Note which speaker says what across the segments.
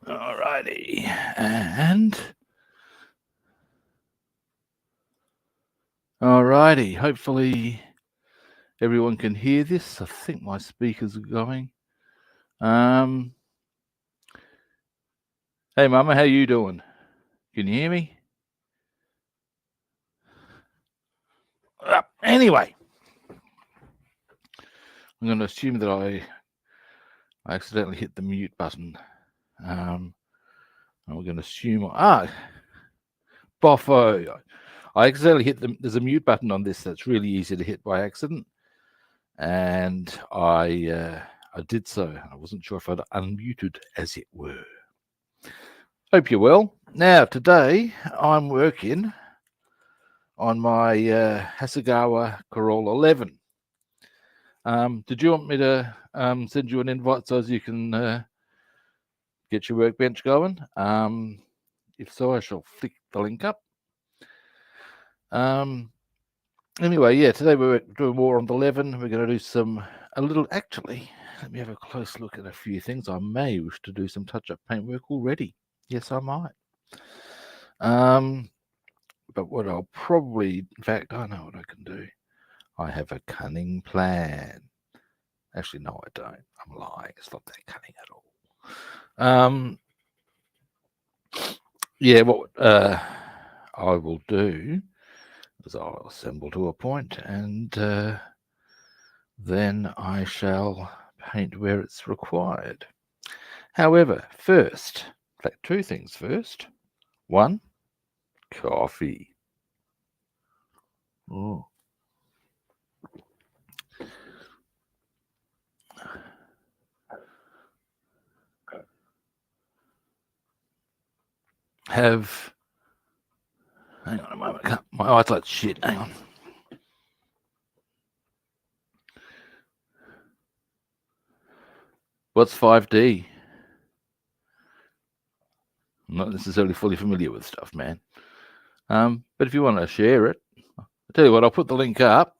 Speaker 1: Alrighty. And alrighty. Hopefully everyone can hear this. I think my speakers are going. Hey Mama, how you doing? Can you hear me? Anyway, I'm going to assume that I accidentally hit the mute button. And we're going to assume boffo. I accidentally hit there's a mute button on this that's really easy to hit by accident, and I did so. I wasn't sure if I'd unmuted, as it were. Hope you're well. Now today I'm working on my Hasegawa Corolla Levin. Did you want me to send you an invite so as you can get your workbench going? If so, I shall flick the link up. Anyway, yeah, today we're doing more on the Levin. We're going to do actually, let me have a close look at a few things. I may wish to do some touch-up paintwork already. Yes, I might. But what I'll probably, in fact, I know what I can do. I have a cunning plan. Actually, no, I don't. I'm lying. It's not that cunning at all. Yeah, what I will do is I'll assemble to a point, and then I shall paint where it's required. However, first, in fact, two things first. One, coffee. Oh. Hang on a moment. My eyes like shit. Hang on. What's 5D? I'm not necessarily fully familiar with stuff, man. But if you want to share it, I'll tell you what, I'll put the link up.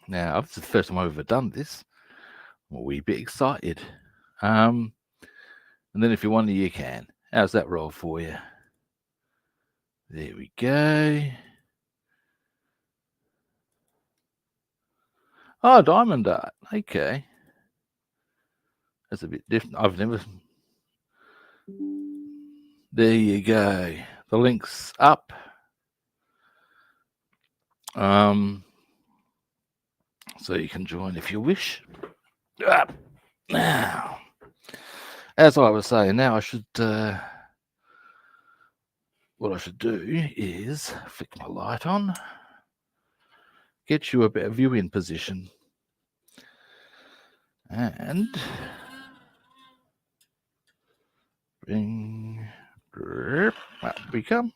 Speaker 1: Now, this is the first time I've ever done this. I'm a wee bit excited. And then if you want to, you can. How's that roll for you? There we go. Oh, diamond art. Okay. That's a bit different. I've never... There you go. The link's up. So you can join if you wish. Now, as I was saying, now I should... what I should do is flick my light on, get you a better viewing position, and bring up we come.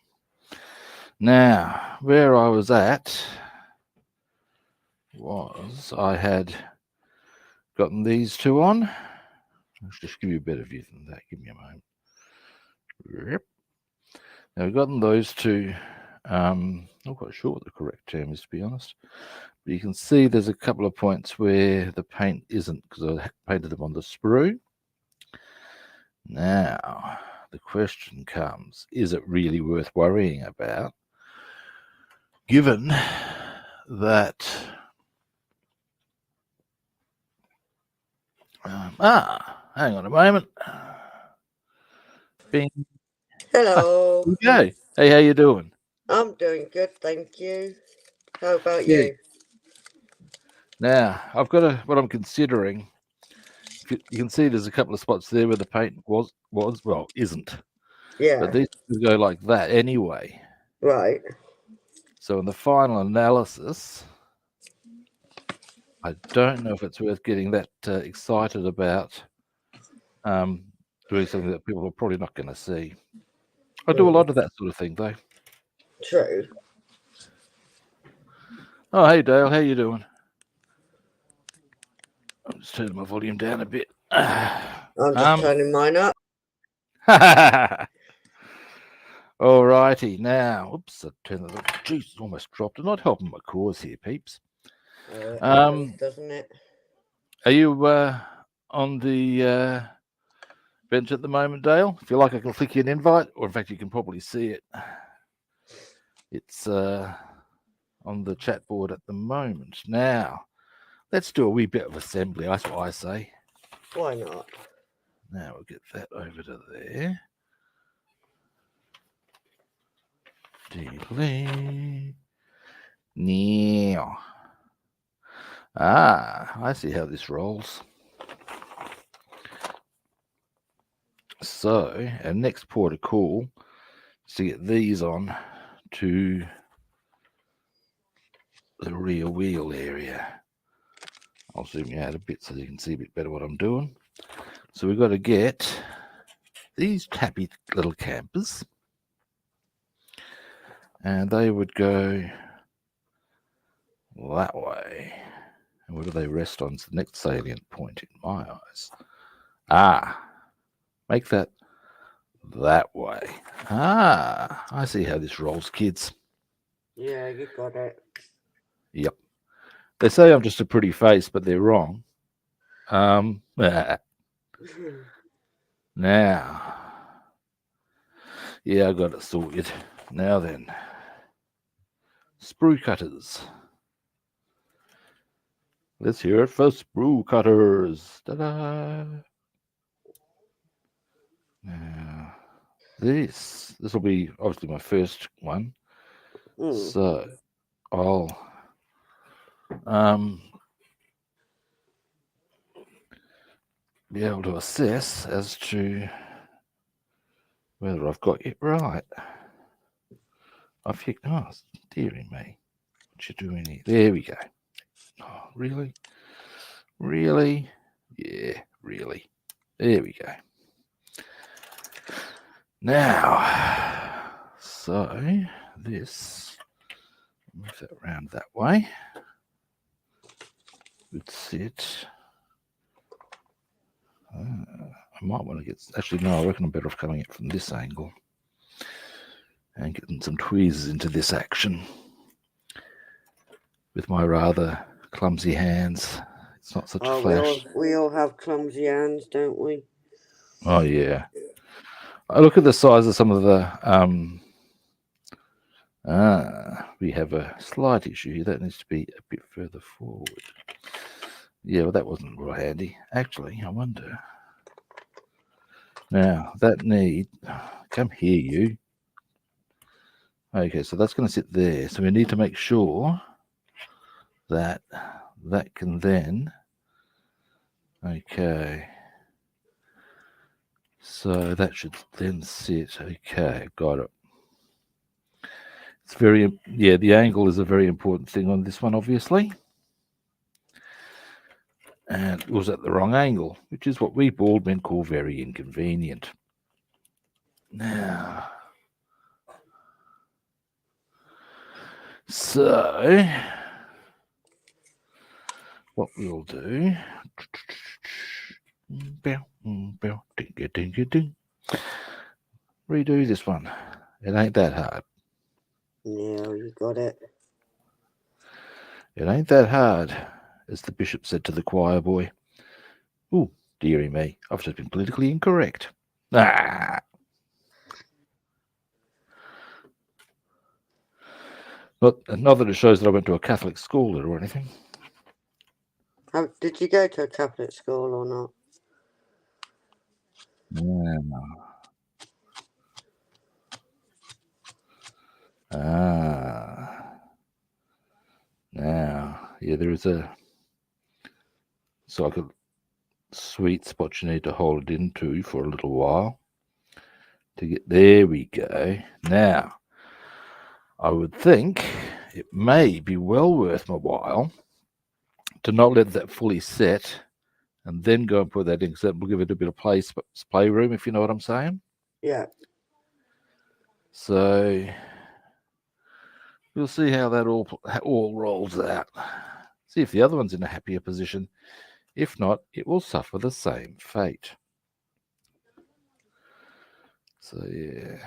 Speaker 1: Now, where I was at was I had gotten these two on. Let's just give you a better view than that. Give me a moment. Now we've gotten those two. I'm not quite sure what the correct term is, to be honest. But you can see there's a couple of points where the paint isn't, because I painted them on the sprue. Now, the question comes, is it really worth worrying about, given that... hang on a moment. Bing.
Speaker 2: Hello.
Speaker 1: Okay. Hey, how you doing?
Speaker 2: I'm doing good, thank you. How about you?
Speaker 1: Now, I've got what I'm considering. You can see there's a couple of spots there where the paint isn't.
Speaker 2: Yeah.
Speaker 1: But these go like that anyway.
Speaker 2: Right.
Speaker 1: So in the final analysis, I don't know if it's worth getting that excited about doing something that people are probably not going to see. I do a lot of that sort of thing, though.
Speaker 2: True.
Speaker 1: Oh, hey, Dale. How you doing? I'm just turning my volume down a bit.
Speaker 2: I'm just turning mine up.
Speaker 1: All righty. Now, oops, I turned the... Jeez, almost dropped. I'm not helping my cause here, peeps.
Speaker 2: Doesn't it?
Speaker 1: Are you on the bench at the moment, Dale. If you like, I can flick you an invite, or in fact, you can probably see it. It's on the chat board at the moment. Now, let's do a wee bit of assembly. That's what I say.
Speaker 2: Why not?
Speaker 1: Now we'll get that over to there. Delete. Now. I see how this rolls. So, our next port of call is to get these on to the rear wheel area. I'll zoom you out a bit so you can see a bit better what I'm doing. So we've got to get these tappy little campers, and they would go that way. And where do they rest on? It's the next salient point in my eyes. Make that way. I see how this rolls, kids.
Speaker 2: Yeah, you got it.
Speaker 1: Yep. They say I'm just a pretty face, but they're wrong. Now. Yeah, I got it sorted. Now then. Sprue cutters. Let's hear it for sprue cutters. Ta-da! Now, this will be obviously my first one. So I'll be able to assess as to whether I've got it right. Dearie me. What you doing here? There we go. Oh, really? Really? Yeah, really. There we go. Now, so this, move that around that way. Would sit. I might want to get, actually, no, I reckon I'm better off coming it from this angle and getting some tweezers into this action with my rather clumsy hands. It's not such a flash.
Speaker 2: We all have clumsy hands, don't we?
Speaker 1: Oh, yeah. I look at the size of some of the, we have a slight issue here. That needs to be a bit further forward. Yeah, well, that wasn't real handy. Actually, I wonder. Now, that need, come here, you. Okay, so that's going to sit there. So we need to make sure that that can then, okay. So that should then sit, okay, got it. It's very, yeah, the angle is a very important thing on this one, obviously. And it was at the wrong angle, which is what we bald men call very inconvenient. Now, so what we'll do, redo this one. It ain't that hard.
Speaker 2: No, you got it.
Speaker 1: It ain't that hard, as the bishop said to the choir boy. Ooh, dearie me, I've just been politically incorrect. But not that it shows that I went to a Catholic school or anything.
Speaker 2: Did you go to a Catholic school or not?
Speaker 1: Now, yeah, there is a sort of sweet spot you need to hold it into for a little while to get, there we go. Now, I would think it may be well worth my while to not let that fully set and then go and put that in, because that will give it a bit of playroom, if you know what I'm saying.
Speaker 2: Yeah.
Speaker 1: So we'll see how that all rolls out. See if the other one's in a happier position. If not, it will suffer the same fate. So yeah.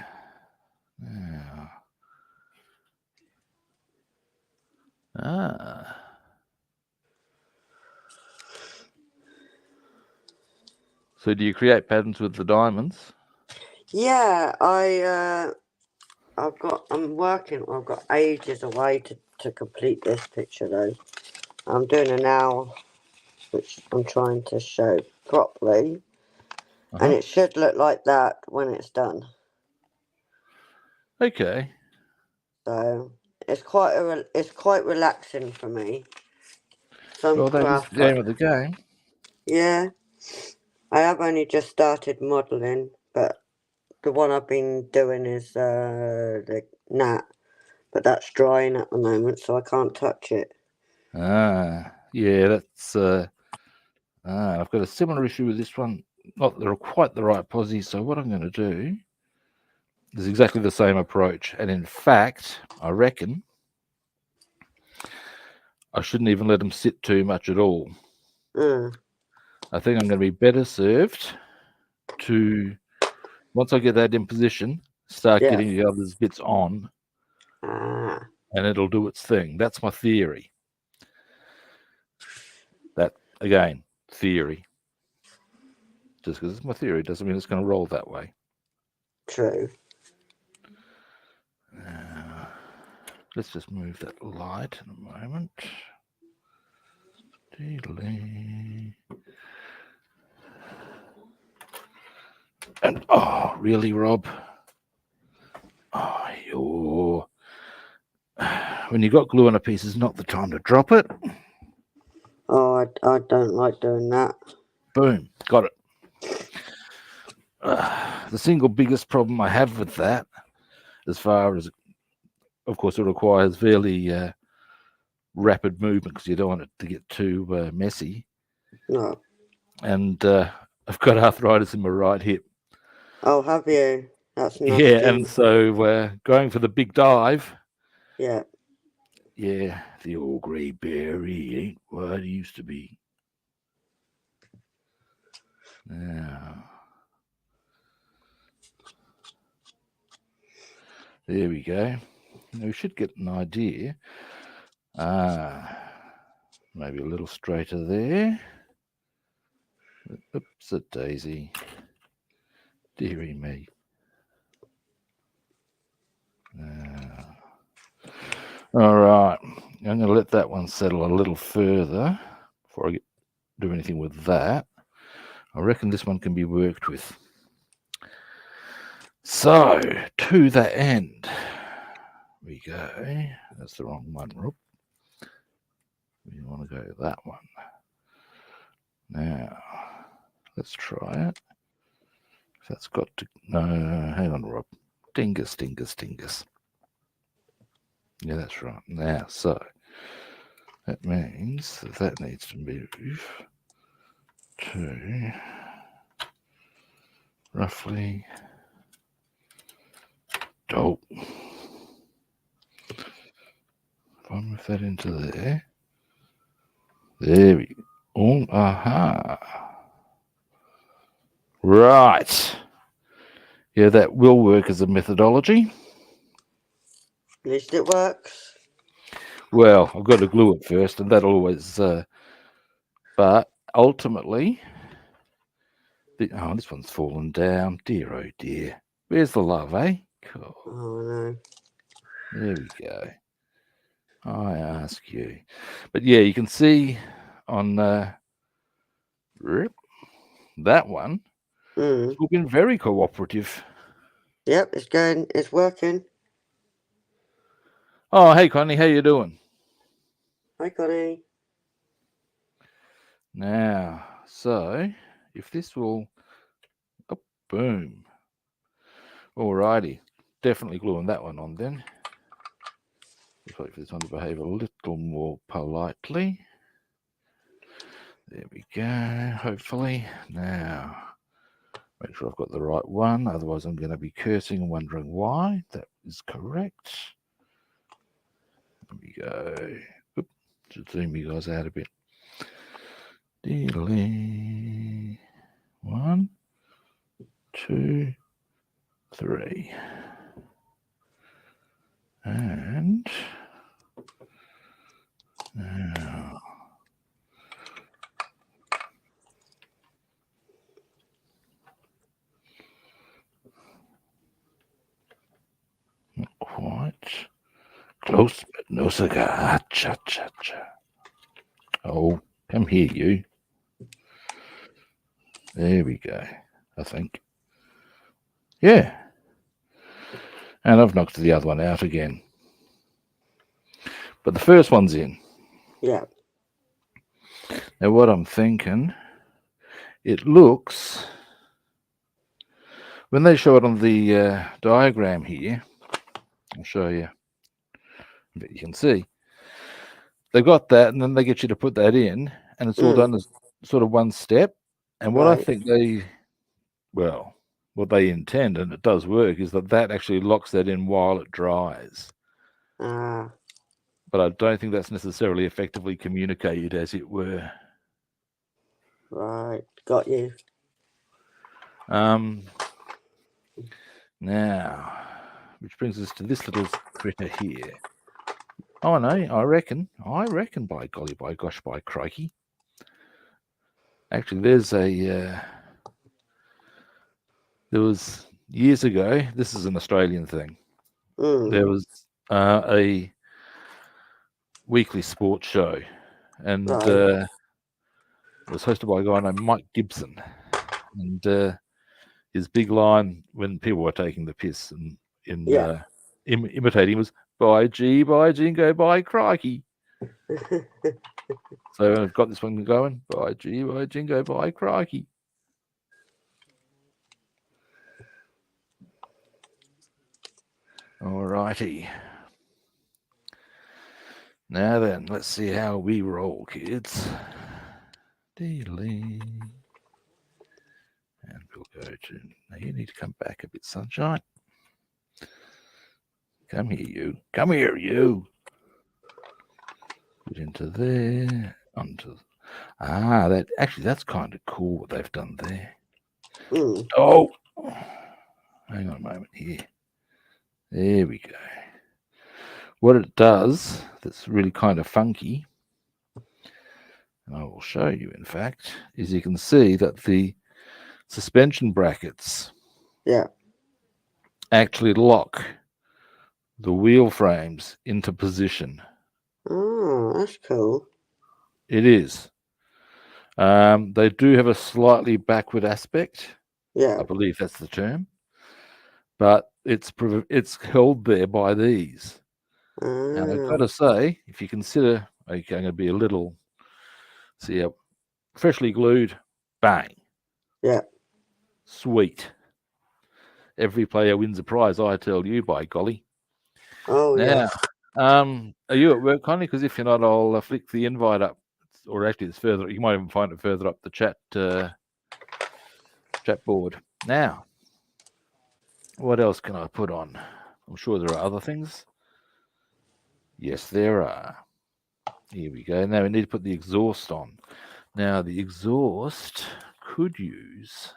Speaker 1: Now. So do you create patterns with the diamonds?
Speaker 2: Yeah, I've got ages away to complete this picture though. I'm doing an owl, which I'm trying to show properly, and it should look like that when it's done.
Speaker 1: Okay.
Speaker 2: So it's quite relaxing for me. Some
Speaker 1: Well, that is
Speaker 2: craft,
Speaker 1: the aim of the game.
Speaker 2: yeah. I have only just started modelling, but the one I've been doing is the gnat, but that's drying at the moment, so I can't touch it.
Speaker 1: Yeah, that's I've got a similar issue with this one. Not that they're quite the right posi, so what I'm going to do is exactly the same approach. And in fact, I reckon I shouldn't even let them sit too much at all. I think I'm going to be better served to, once I get that in position, start
Speaker 2: Yeah.
Speaker 1: getting the others bits on, and it'll do its thing. That's my theory. That, again, theory. Just because it's my theory doesn't mean it's going to roll that way.
Speaker 2: True.
Speaker 1: Let's just move that light in a moment. And oh, really, Rob? Oh, when you got glue on a piece, it's not the time to drop it.
Speaker 2: Oh, I don't like doing that.
Speaker 1: Boom, got it. The single biggest problem I have with that, as far as, of course, it requires fairly rapid movement because you don't want it to get too messy.
Speaker 2: No.
Speaker 1: And I've got arthritis in my right hip.
Speaker 2: Oh, have you? That's nasty.
Speaker 1: Yeah, and so going for the big dive.
Speaker 2: Yeah.
Speaker 1: Yeah, the old grey berry ain't what it used to be. Now, there we go. Now we should get an idea. Maybe a little straighter there. Oops, a daisy. Dearie me. All right, I'm going to let that one settle a little further before I do anything with that. I reckon this one can be worked with. So, to that end, we go. That's the wrong one, Rob. We want to go that one. Now, let's try it. That's got to... No, hang on, Rob. Dingus. Yeah, that's right. Now, so that means that needs to move to roughly... Oh. If I move that into there. There we go. Oh, aha. Right. Yeah, that will work as a methodology.
Speaker 2: At least it works.
Speaker 1: Well, I've got to glue it first, and that always... but ultimately... Oh, this one's fallen down. Dear, oh dear. Where's the love, eh? Cool.
Speaker 2: Oh, no.
Speaker 1: There we go. I ask you. But yeah, you can see on that one, it's all been very cooperative.
Speaker 2: Yep, it's working.
Speaker 1: Oh, hey, Connie, how you doing?
Speaker 2: Hi, Connie.
Speaker 1: Now, so if this will... Oh, boom. Alrighty. Definitely gluing that one on then. Just wait for this one to behave a little more politely. There we go, hopefully. Now, make sure I've got the right one, otherwise I'm going to be cursing and wondering why. That is correct. There we go. Oop, should zoom you guys out a bit. Dealy. 1, 2, 3. And now... Hasegawa. Cha cha cha. Oh, come here, you. There we go. I think. Yeah. And I've knocked the other one out again. But the first one's in.
Speaker 2: Yeah.
Speaker 1: Now, what I'm thinking, it looks, when they show it on the diagram here, I'll show you, but you can see, they've got that, and then they get you to put that in, and it's all done as sort of one step. And what I
Speaker 2: Right.
Speaker 1: think what they intend, and it does work, is that actually locks that in while it dries.
Speaker 2: Ah.
Speaker 1: But I don't think that's necessarily effectively communicated, as it were.
Speaker 2: Right. Got you.
Speaker 1: Now, which brings us to this little critter here. Oh no, I reckon, by golly, by gosh, by crikey. Actually, there was years ago, this is an Australian thing, there was a weekly sports show, and
Speaker 2: Right.
Speaker 1: it was hosted by a guy named Mike Gibson, and his big line when people were taking the piss and
Speaker 2: Yeah.
Speaker 1: imitating was by jingo, by crikey. So I've got this one going, by jingo, by crikey. Alrighty. Now then, let's see how we roll, kids. Dealing. And we'll go to, now you need to come back a bit, sunshine. Come here, you. Come here, you. Put into there. Onto. That's kind of cool what they've done there. Oh, hang on a moment here. There we go. What it does, that's really kind of funky, and I will show you, in fact, is you can see that the suspension brackets actually lock the wheel frames into position.
Speaker 2: Oh, that's cool.
Speaker 1: It is. They do have a slightly backward aspect.
Speaker 2: Yeah.
Speaker 1: I believe that's the term. But it's held there by these. And I've got to say, if you consider, okay, I'm going to be a little, see, freshly glued, bang.
Speaker 2: Yeah.
Speaker 1: Sweet. Every player wins a prize, I tell you, by golly.
Speaker 2: Oh,
Speaker 1: now,
Speaker 2: yeah.
Speaker 1: Are you at work, Connie? Because if you're not, I'll flick the invite up. Or actually, it's further. You might even find it further up the chat board. Now, what else can I put on? I'm sure there are other things. Yes, there are. Here we go. Now we need to put the exhaust on. Now, the exhaust could use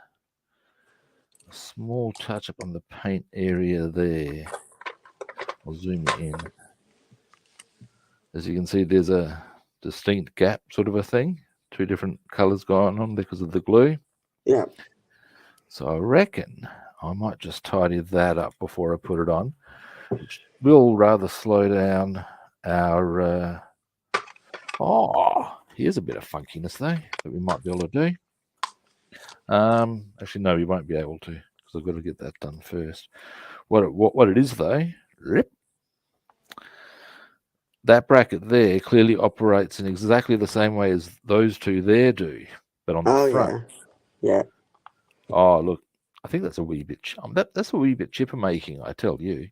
Speaker 1: a small touch-up on the paint area there. I'll zoom in. As you can see, there's a distinct gap sort of a thing. Two different colors going on because of the glue.
Speaker 2: Yeah.
Speaker 1: So I reckon I might just tidy that up before I put it on, which will rather slow down our... here's a bit of funkiness, though, that we might be able to do. Actually, no, we won't be able to, because I've got to get that done first. What it is, though, that bracket there clearly operates in exactly the same way as those two there do, but on the front.
Speaker 2: Yeah.
Speaker 1: Oh, look, I think that's a wee bit. That's a wee bit chipper making, I tell you.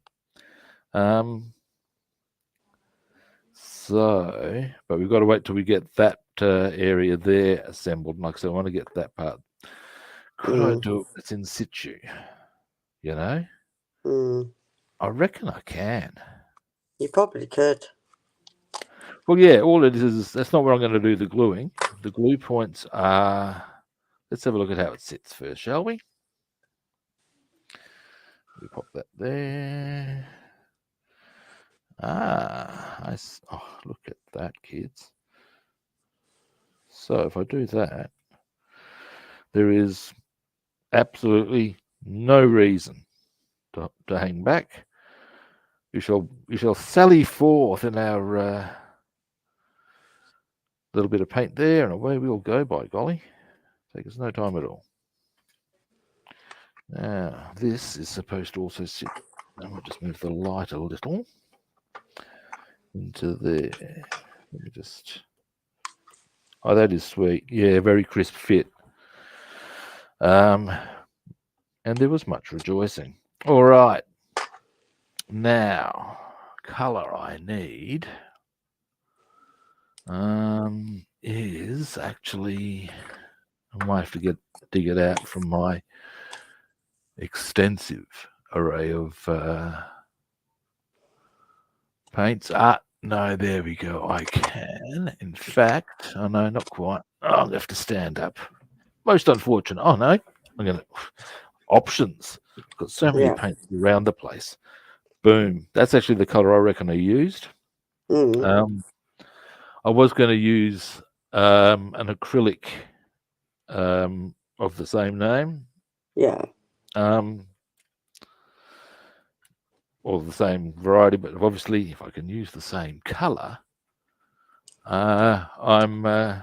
Speaker 1: So, but we've got to wait till we get that area there assembled. Like I said, I want to get that part. Could I do it? It's in situ. You know. I reckon I can.
Speaker 2: You probably could.
Speaker 1: Well, yeah. All it is that's not where I'm going to do the gluing. The glue points are. Let's have a look at how it sits first, shall we? We pop that there. Look at that, kids. So if I do that, there is absolutely no reason to hang back. we shall sally forth in our little bit of paint there, and away we'll go, by golly. Take us no time at all. Now, this is supposed to also sit. I might just move the light a little into there. Let me just. Oh, that is sweet. Yeah, very crisp fit. And there was much rejoicing. All right. Now, color I need is actually, I might have to dig it out from my extensive array of paints. No, there we go. I can. In fact, oh no, not quite. Oh, I'll have to stand up. Most unfortunate. Oh no, I'm gonna options. I've got so many paints around the place. Boom. That's actually the color I reckon I used. I was going to use an acrylic of the same name.
Speaker 2: Yeah.
Speaker 1: Or the same variety, but obviously if I can use the same color, I'm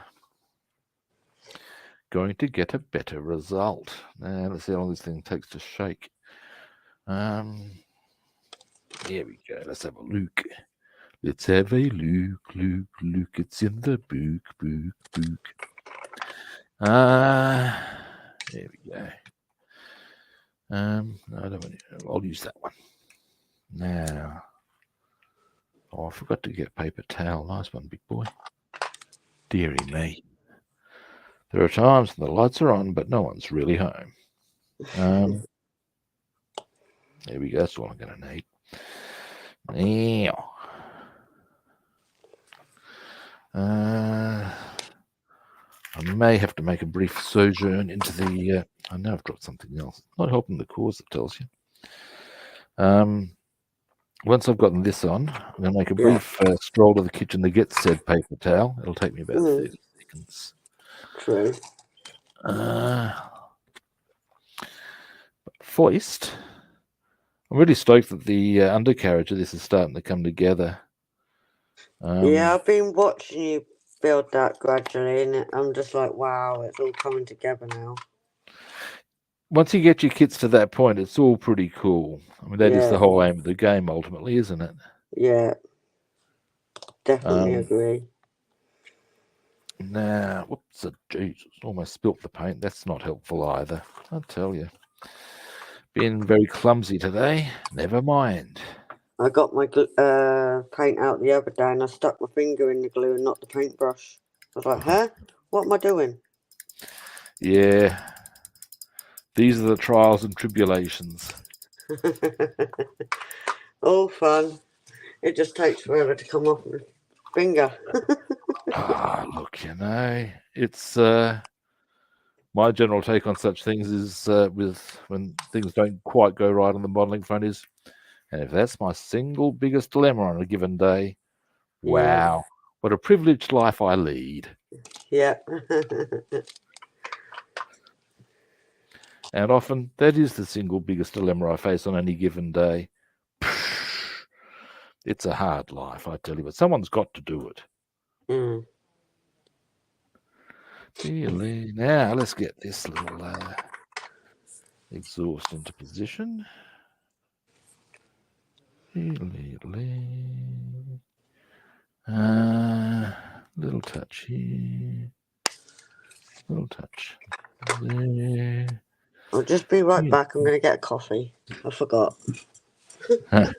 Speaker 1: going to get a better result. Now let's see how long this thing takes to shake. Here we go. Let's have a look. Let's have a look. It's in the book. There we go. No, I don't want it. I'll use that one. Now, I forgot to get paper towel. Nice one, big boy. Dearie me. There are times when the lights are on, but no one's really home. There we go. That's all I'm going to need. Now, I may have to make a brief sojourn into the. I know I've dropped something else. Not helping the cause, it tells you. Once I've gotten this on, I'm going to make a brief stroll to the kitchen to get said paper towel. It'll take me about 30 seconds.
Speaker 2: True.
Speaker 1: Foist. I'm really stoked that the undercarriage of this is starting to come together.
Speaker 2: Yeah, I've been watching you build that gradually, and I'm just like, wow, it's all coming together now.
Speaker 1: Once you get your kits to that point, it's all pretty cool. I mean, that is the whole aim of the game, ultimately, isn't it?
Speaker 2: Yeah, definitely agree.
Speaker 1: Now, whoops, Jesus, almost spilt the paint. That's not helpful either, I'll tell you. Been very clumsy today. Never mind.
Speaker 2: I got my paint out the other day, and I stuck my finger in the glue and not the paintbrush. I was like, huh? What am I doing?
Speaker 1: Yeah. These are the trials and tribulations.
Speaker 2: All fun. It just takes forever to come off my finger.
Speaker 1: Look, it's my general take on such things is with when things don't quite go right on the modeling front is, and if that's my single biggest dilemma on a given day, wow, what a privileged life I lead.
Speaker 2: Yeah.
Speaker 1: And often that is the single biggest dilemma I face on any given day. It's a hard life, I tell you, but someone's got to do it. Now let's get this little exhaust into position. Little touch here. Little touch there.
Speaker 2: I'll just be right back. I'm going to get a coffee. I forgot. Got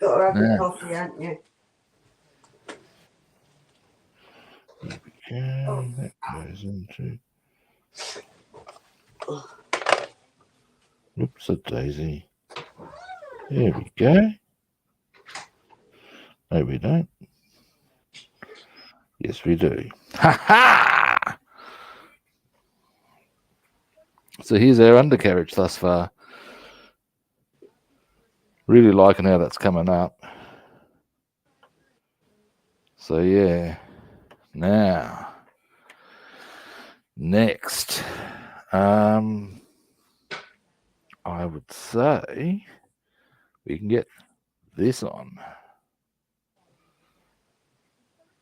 Speaker 2: to have your coffee, haven't you?
Speaker 1: Here we go. That goes into. Oops, a daisy. There we go. No, we don't. Yes, we do. Ha ha! So here's our undercarriage thus far. Really liking how that's coming up. So yeah. Now, next, I would say we can get this on.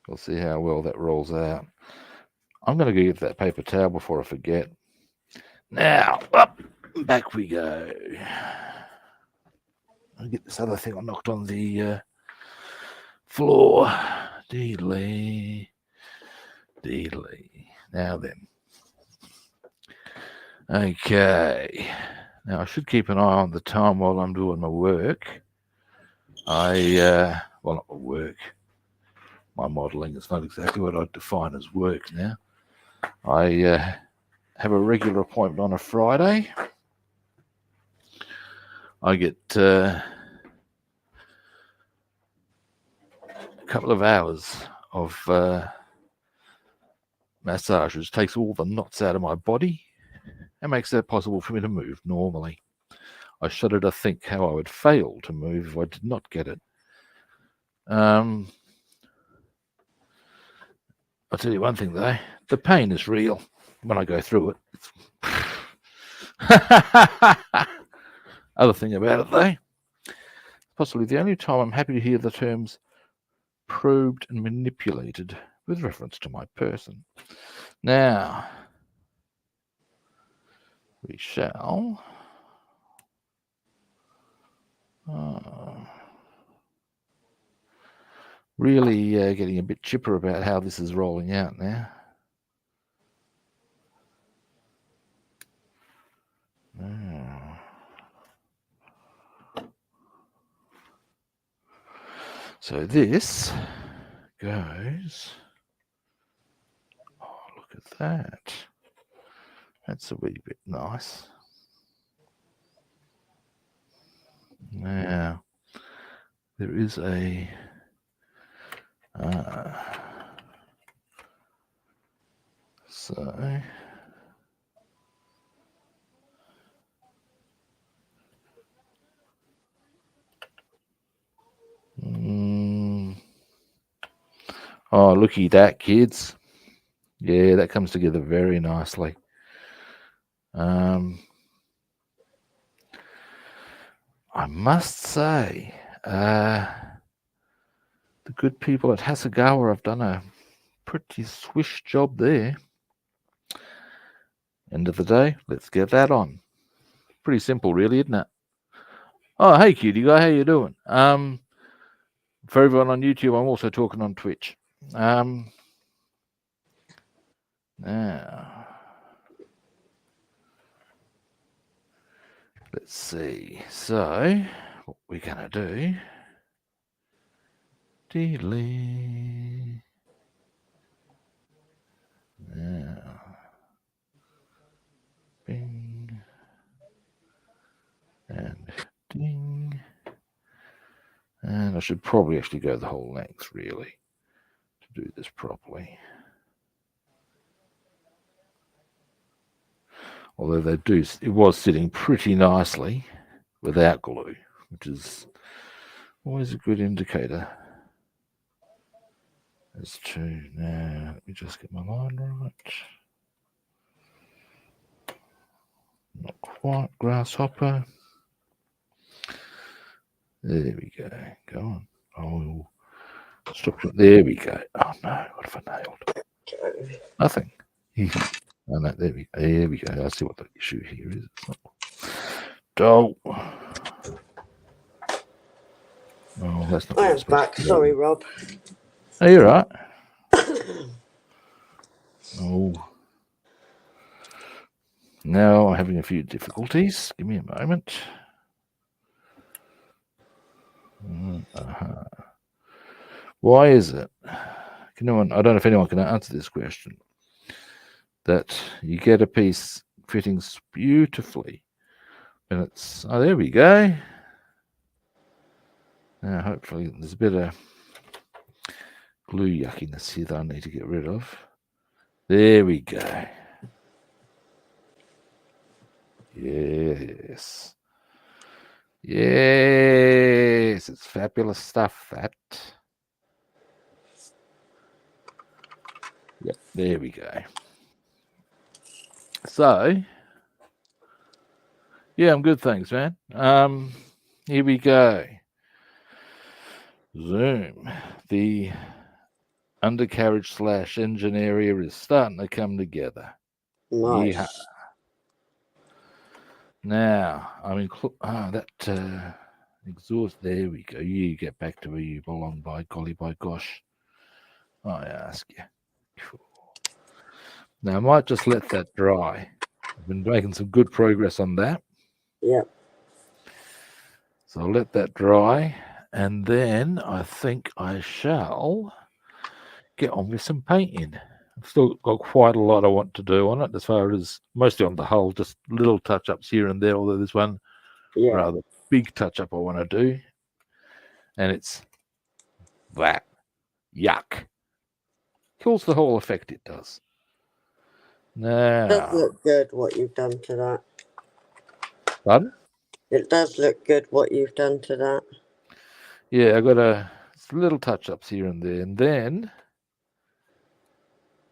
Speaker 1: We'll see how well that rolls out. I'm going to go get that paper towel before I forget. Now, up, back we go. I'll get this other thing I knocked on the floor. Deedly. Now then. Okay. Now I should keep an eye on the time while I'm doing my work. Well, not my work. My modelling is not exactly what I'd define as work now. I have a regular appointment on a Friday. I get a couple of hours of massage, which takes all the knots out of my body and makes it possible for me to move normally. I shudder to think how I would fail to move if I did not get it. I'll tell you one thing though, the pain is real when I go through it. Other thing about it though, possibly the only time I'm happy to hear the terms probed and manipulated with reference to my person. Now, we shall really getting a bit chipper about how this is rolling out now. So this goes, oh, look at that. That's a wee bit nice. Now, there is a so oh, looky that, kids. Yeah, that comes together very nicely. I must say, the good people at Hasegawa have done a pretty swish job there. End of the day, let's get that on. Pretty simple, really, isn't it? Oh, hey, cutie guy, how you doing? For everyone on YouTube, I'm also talking on Twitch. Now, let's see. So, what we're gonna do? Delete. Now, bing and ding. And I should probably actually go the whole length, really, to do this properly. Although it was sitting pretty nicely without glue, which is always a good indicator as to, now, let me just get my line right. Not quite grasshopper. There we go. Go on. Oh, stop. There we go. Oh no, what have I nailed? Nothing. Oh no, there we go. I see what the issue here is. Oh, that's not.
Speaker 2: I am back. Sorry, Rob.
Speaker 1: Are you right? Oh. Now I'm having a few difficulties. Give me a moment. Why is it? I don't know if anyone can answer this question. That you get a piece fitting beautifully, and it's, oh, there we go. Now hopefully there's a bit of glue yuckiness here that I need to get rid of. There we go. Yes. Yes, it's fabulous stuff, that. Yep, there we go. So, yeah, I'm good, thanks, man. Here we go. Zoom. The undercarriage / engine area is starting to come together. Yeah.
Speaker 2: Nice.
Speaker 1: Now, that exhaust. There we go. You get back to where you belong, by golly, by gosh. I ask you. Now, I might just let that dry. I've been making some good progress on that.
Speaker 2: Yep.
Speaker 1: So I'll let that dry. And then I think I shall get on with some painting. I've still got quite a lot I want to do on it, as far as mostly on the hull, just little touch-ups here and there, although there's one
Speaker 2: Yeah.
Speaker 1: rather big touch-up I want to do. And it's that. Yuck. Kills the whole effect, it does.
Speaker 2: It does
Speaker 1: Now,
Speaker 2: look good what you've done to that.
Speaker 1: pardon?
Speaker 2: It does look good what you've done to that.
Speaker 1: Yeah, I got little touch-ups here and there. And then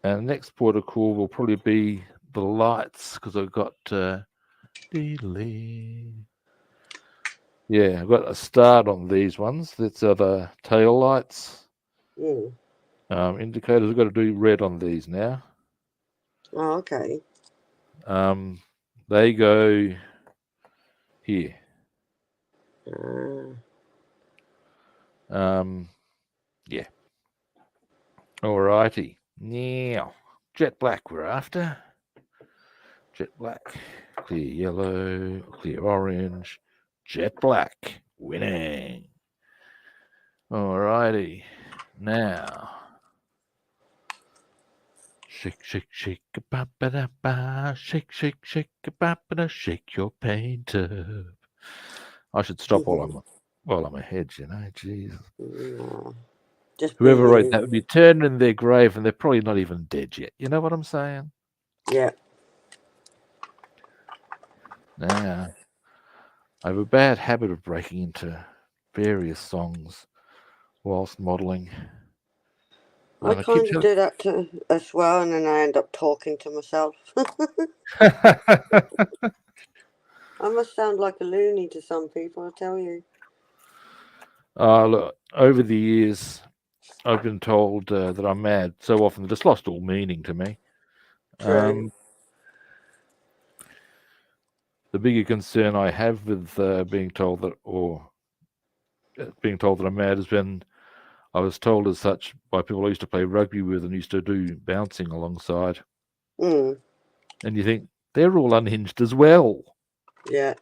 Speaker 1: the next port of call will probably be the lights, because I've got yeah, I've got a start on these ones. That's the tail lights.
Speaker 2: Mm.
Speaker 1: Indicators. I've got to do red on these now.
Speaker 2: Oh, okay.
Speaker 1: They go here. Yeah. Alrighty. Now, jet black we're after. Jet black, clear yellow, clear orange, jet black, winning. Alrighty. Now, shake, shake, shake, ba ba da ba, shake, shake, shake, ba ba da, shake your paint up. I should stop while I'm ahead, you know. Jeez.
Speaker 2: No. Just be
Speaker 1: Whoever wrote
Speaker 2: you.
Speaker 1: that would be turned in their grave, and they're probably not even dead yet. You know what I'm saying?
Speaker 2: Yeah.
Speaker 1: Now, I have a bad habit of breaking into various songs whilst modelling.
Speaker 2: I
Speaker 1: And I keep
Speaker 2: kind of do that as well, and then I end up talking to myself. I must sound like a loony to some people, I tell you.
Speaker 1: Look, over the years, I've been told that I'm mad so often that it's lost all meaning to me.
Speaker 2: True.
Speaker 1: The bigger concern I have with being told that I'm mad is when I was told as such by people I used to play rugby with and used to do bouncing alongside.
Speaker 2: Mm.
Speaker 1: And you think, they're all unhinged as well.
Speaker 2: Yeah.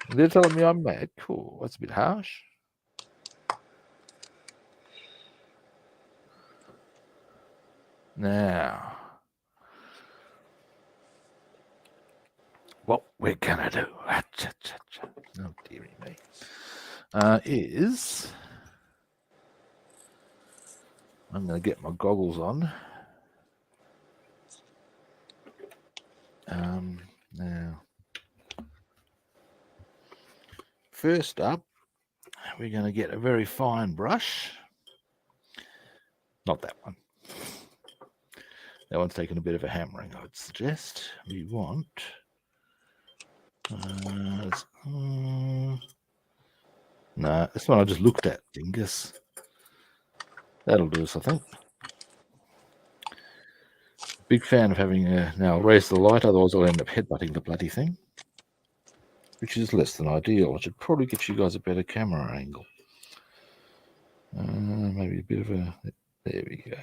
Speaker 1: And they're telling me I'm mad. Cool, that's a bit harsh. Now, what we're gonna do, oh dearie me, is I'm gonna get my goggles on. Now, first up, we're gonna get a very fine brush. Not that one. That one's taken a bit of a hammering, I would suggest. We want no, this one I just looked at, dingus. That'll do us, I think. Big fan of having now raise the light, otherwise I'll end up headbutting the bloody thing, which is less than ideal. I should probably get you guys a better camera angle. Maybe a bit of a... There we go.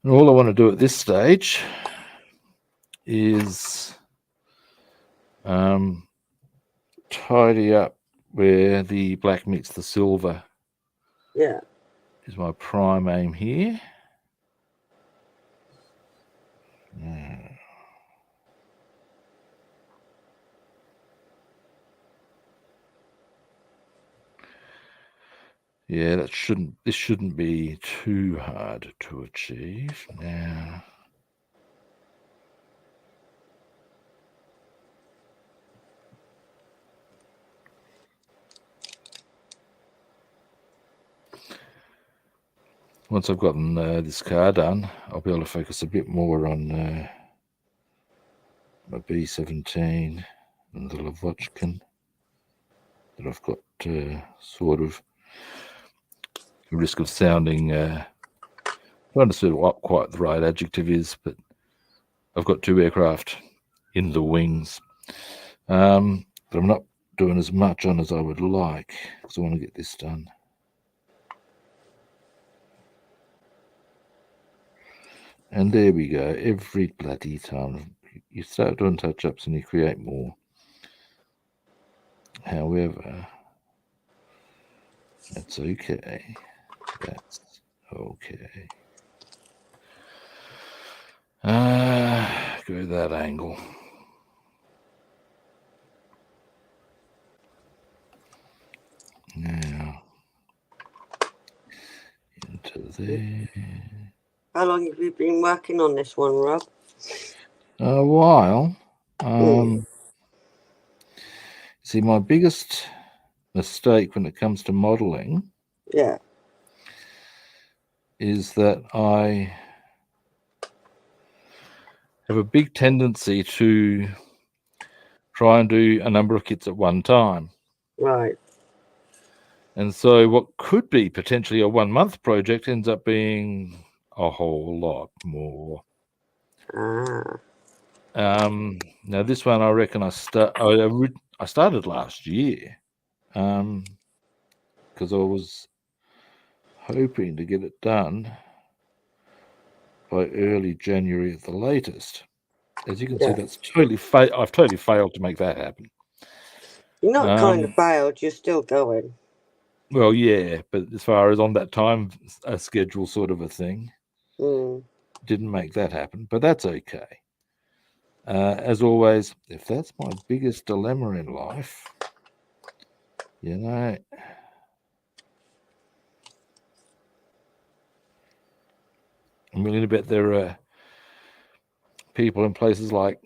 Speaker 1: And all I want to do at this stage is tidy up where the black meets the silver.
Speaker 2: Yeah.
Speaker 1: Is my prime aim here. Yeah, this shouldn't be too hard to achieve. Now, once I've gotten this car done, I'll be able to focus a bit more on my B17 and the Lavochkin that I've got sort of risk of sounding, trying to sort of what quite the right adjective is, but I've got 2 aircraft in the wings. But I'm not doing as much on as I would like because I want to get this done. And there we go. Every bloody time you start doing touch-ups and you create more. However, that's okay. That's okay. Go that angle. Now, into there.
Speaker 2: How long have you been working on this one, Rob?
Speaker 1: A while.
Speaker 2: Mm.
Speaker 1: See, my biggest mistake when it comes to modelling
Speaker 2: Yeah.
Speaker 1: is that I have a big tendency to try and do a number of kits at one time.
Speaker 2: Right.
Speaker 1: And so what could be potentially a 1-month project ends up being a whole lot more.
Speaker 2: Ah.
Speaker 1: Now this one, I reckon I started last year because I was hoping to get it done by early January at the latest. As you can see, that's totally I've totally failed to make that happen.
Speaker 2: You're not kind of failed. You're still going.
Speaker 1: Well, yeah, but as far as on that time schedule sort of a thing, didn't make that happen. But that's okay. As always, if that's my biggest dilemma in life, you know, I'm willing to bet there are people in places like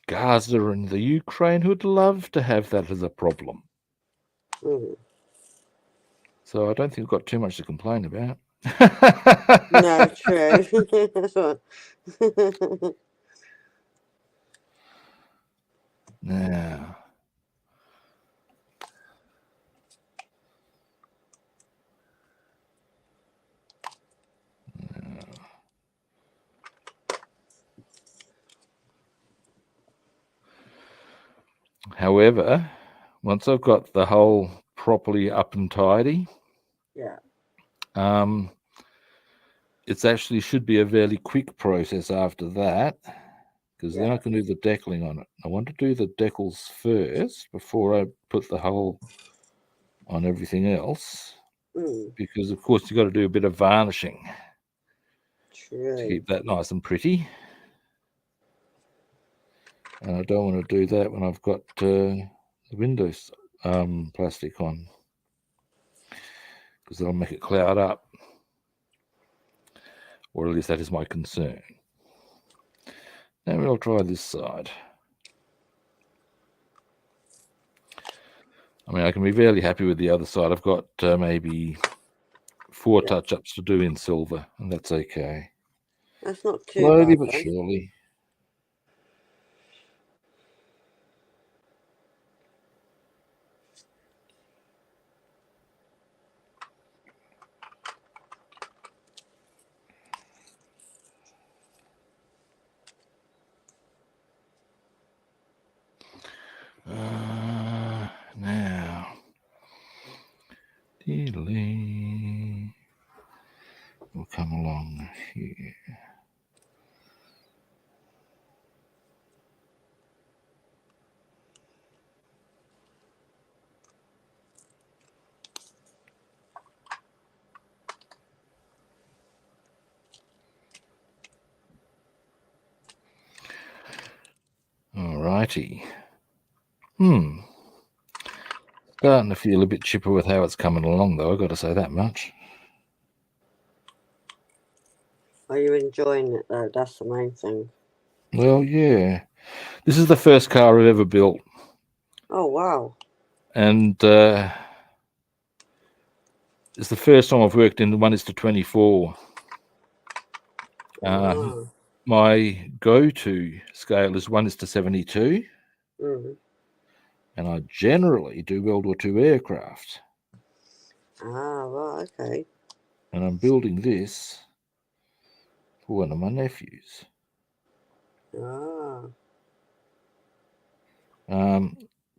Speaker 1: Gaza and the Ukraine who'd love to have that as a problem. So I don't think we've got too much to complain about.
Speaker 2: No, true.
Speaker 1: Now, however, once I've got the hole properly up and tidy, it actually should be a fairly quick process after that, because then I can do the deckling on it. I want to do the decals first before I put the hole on everything else, because of course you've got to do a bit of varnishing to keep that nice and pretty. And I don't want to do that when I've got the windows plastic on, because that'll make it cloud up, or at least that is my concern. Now we'll try this side. I mean, I can be fairly happy with the other side. I've got maybe 4 touch-ups to do in silver, and that's okay.
Speaker 2: That's not too
Speaker 1: slowly
Speaker 2: bad,
Speaker 1: but
Speaker 2: then.
Speaker 1: surely. Now, we'll come along here. Alrighty. Starting to feel a bit chipper with how it's coming along, though. I've got to say that much.
Speaker 2: Are you enjoying it, though? That's the main thing.
Speaker 1: Well, yeah. This is the first car I've ever built.
Speaker 2: Oh, wow.
Speaker 1: And it's the first time I've worked in the 1:24. My go-to scale is 1:72. and I generally do World War II aircraft.
Speaker 2: Ah, right, okay.
Speaker 1: And I'm building this for one of my nephews.
Speaker 2: Ah,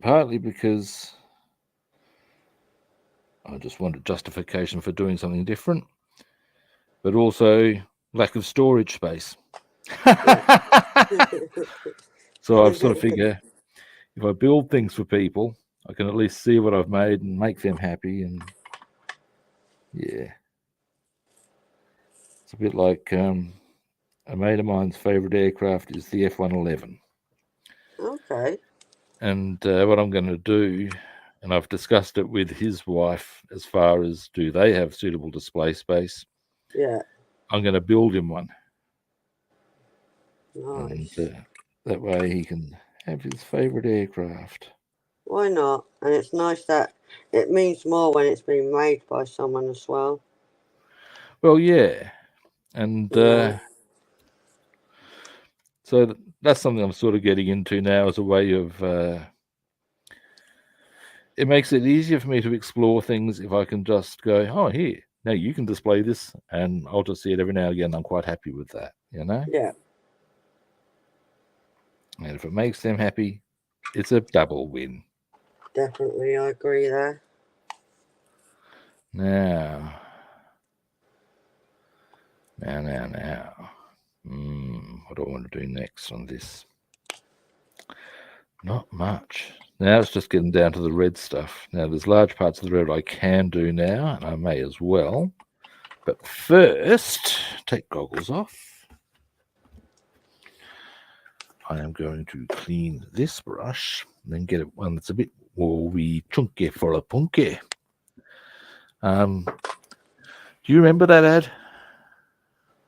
Speaker 1: Partly because I just wanted justification for doing something different, but also lack of storage space. So I've sort of figured if I build things for people, I can at least see what I've made and make them happy. And yeah, it's a bit like a mate of mine's favourite aircraft is the F-111.
Speaker 2: Okay.
Speaker 1: And what I'm going to do, and I've discussed it with his wife as far as do they have suitable display space,
Speaker 2: Yeah,
Speaker 1: I'm going to build him one. And
Speaker 2: nice.
Speaker 1: that way he can have his favourite aircraft.
Speaker 2: Why not? And it's nice that it means more when it's been made by someone as well.
Speaker 1: Well, yeah. And
Speaker 2: Yeah,
Speaker 1: so that's something I'm sort of getting into now as a way of... it makes it easier for me to explore things if I can just go, oh, here, now you can display this, and I'll just see it every now and again. I'm quite happy with that, you know?
Speaker 2: yeah,
Speaker 1: And if it makes them happy, it's a double win.
Speaker 2: definitely. I agree there.
Speaker 1: Now. What do I want to do next on this? Not much. Now it's just getting down to the red stuff. Now there's large parts of the red I can do now, and I may as well. But first, take goggles off. I am going to clean this brush and then get one that's a bit more chunky for a punky. Do you remember that ad?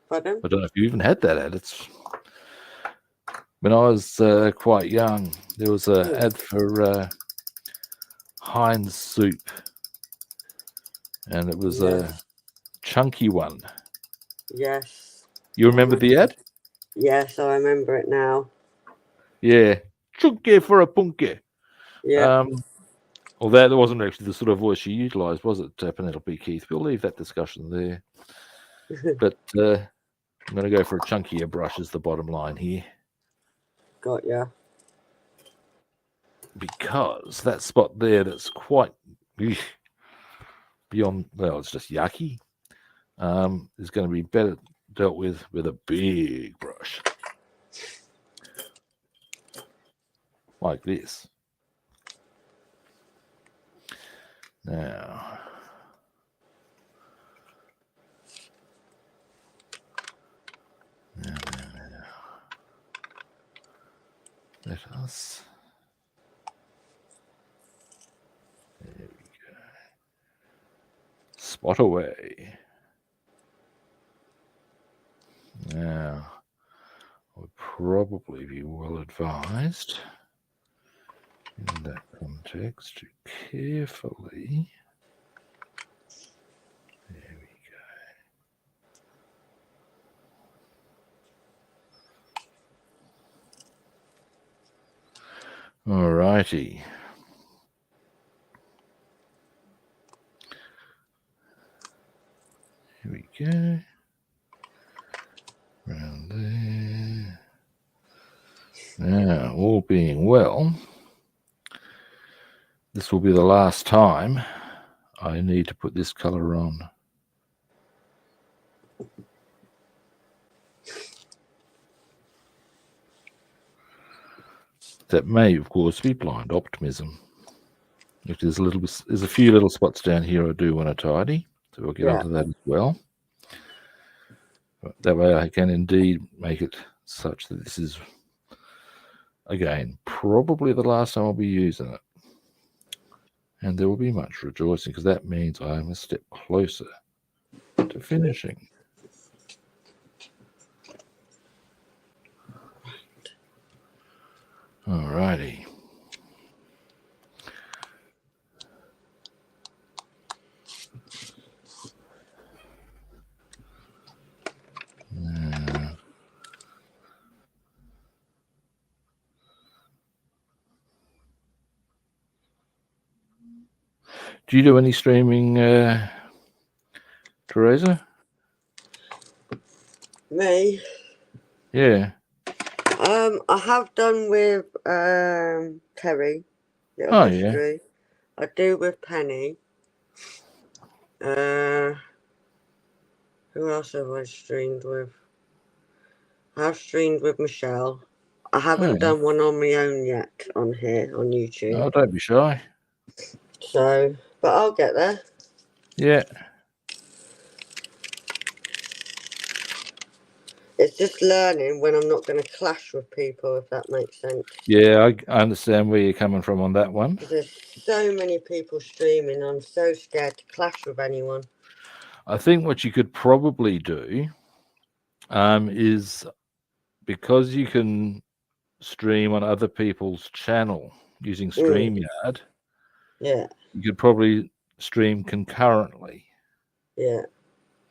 Speaker 2: Pardon?
Speaker 1: I don't know if you even had that ad. It's when I was quite young. There was an ad for Heinz soup, and it was a
Speaker 2: Yes,
Speaker 1: chunky one.
Speaker 2: yes.
Speaker 1: You
Speaker 2: I
Speaker 1: remember the
Speaker 2: remember.
Speaker 1: ad?
Speaker 2: Yes, I remember it now.
Speaker 1: Yeah, chunky for a punky.
Speaker 2: Yeah,
Speaker 1: Although that wasn't actually the sort of voice she utilised, was it, Penelope Keith? We'll leave that discussion there. But I'm going to go for a chunkier brush as the bottom line here.
Speaker 2: got ya.
Speaker 1: Because that spot there that's quite beyond, well, it's just yucky, is going to be better dealt with a big brush. Like this. Now, let us. There we go. Spot away. Now, I would probably be well advised in that context to carefully. There we go. Alrighty. Here we go. Around there. Now, all being well, this will be the last time I need to put this colour on. That may, of course, be blind optimism. If there's a few little spots down here I do want to tidy, so we'll get onto that as well. But that way I can indeed make it such that this is, again, probably the last time I'll be using it. And there will be much rejoicing, because that means I am a step closer to finishing. Alrighty. Do you do any streaming, Teresa?
Speaker 2: Me?
Speaker 1: Yeah.
Speaker 2: I have done with Terry, Little
Speaker 1: Oh, yeah.
Speaker 2: History. I do with Penny. Who else have I streamed with? I've streamed with Michelle. I
Speaker 1: Oh,
Speaker 2: haven't
Speaker 1: yeah.
Speaker 2: done one on my own yet on here on YouTube.
Speaker 1: Oh, don't be shy.
Speaker 2: So, but I'll get there.
Speaker 1: Yeah.
Speaker 2: It's just learning when I'm not going to clash with people, if that makes sense.
Speaker 1: Yeah, I understand where you're coming from on that one.
Speaker 2: Because there's so many people streaming, I'm so scared to clash with anyone.
Speaker 1: I think what you could probably do is, because you can stream on other people's channel using StreamYard,
Speaker 2: Yeah,
Speaker 1: you could probably stream concurrently.
Speaker 2: yeah,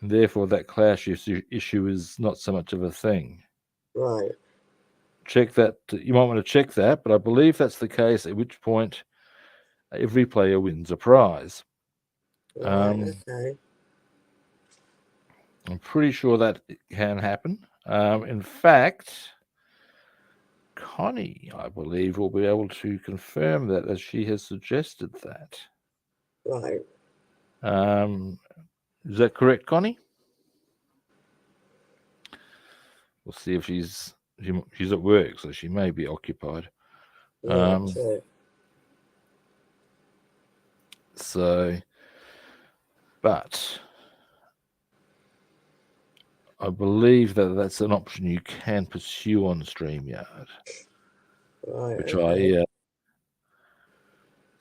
Speaker 1: And therefore, that clash issue is not so much of a thing.
Speaker 2: right.
Speaker 1: Check that. You might want to check that, but I believe that's the case, at which point every player wins a prize.
Speaker 2: Right, okay.
Speaker 1: I'm pretty sure that it can happen. In fact, Connie, I believe, will be able to confirm that, as she has suggested that.
Speaker 2: Right.
Speaker 1: Is that correct, Connie? We'll see if she's at work, so she may be occupied.
Speaker 2: Yeah, true.
Speaker 1: So, but I believe that that's an option you can pursue on StreamYard,
Speaker 2: Right,
Speaker 1: which
Speaker 2: okay.
Speaker 1: I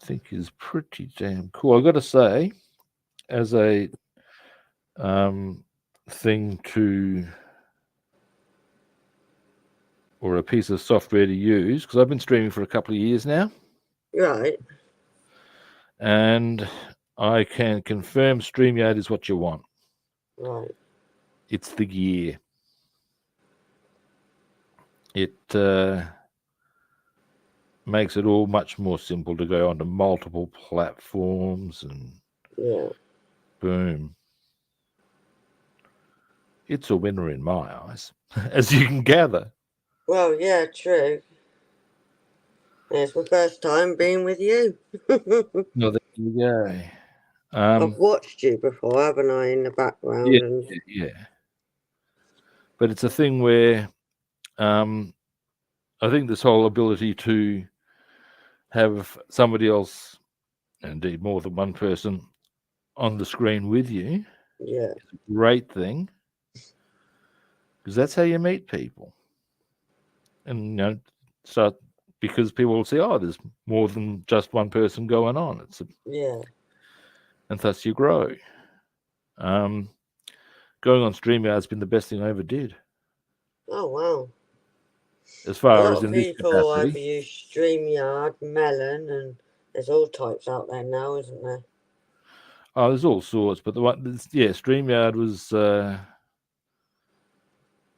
Speaker 1: think is pretty damn cool. I've got to say, as a thing to, or a piece of software to use, because I've been streaming for a couple of years now,
Speaker 2: Right.
Speaker 1: and I can confirm StreamYard is what you want.
Speaker 2: Right.
Speaker 1: It's the gear. It makes it all much more simple to go onto multiple platforms, and
Speaker 2: Yeah.
Speaker 1: boom. It's a winner in my eyes, as you can gather.
Speaker 2: Well, yeah, true. It's my first time being with you.
Speaker 1: Well, there you go.
Speaker 2: I've watched you before, haven't I, in the background?
Speaker 1: Yeah,
Speaker 2: And
Speaker 1: yeah. But it's a thing where I think this whole ability to have somebody else, indeed more than one person, on the screen with you
Speaker 2: yeah,
Speaker 1: is a great thing, because that's how you meet people. And start, because people will say, oh, there's more than just one person going on.
Speaker 2: yeah.
Speaker 1: And thus you grow. Going on StreamYard has been the best thing I ever did,
Speaker 2: Oh, wow.
Speaker 1: as
Speaker 2: A
Speaker 1: far
Speaker 2: lot
Speaker 1: as
Speaker 2: of
Speaker 1: in this
Speaker 2: people either
Speaker 1: capacity.
Speaker 2: use StreamYard, Melon, and there's all types out there now, isn't there?
Speaker 1: Oh, there's all sorts, but StreamYard was.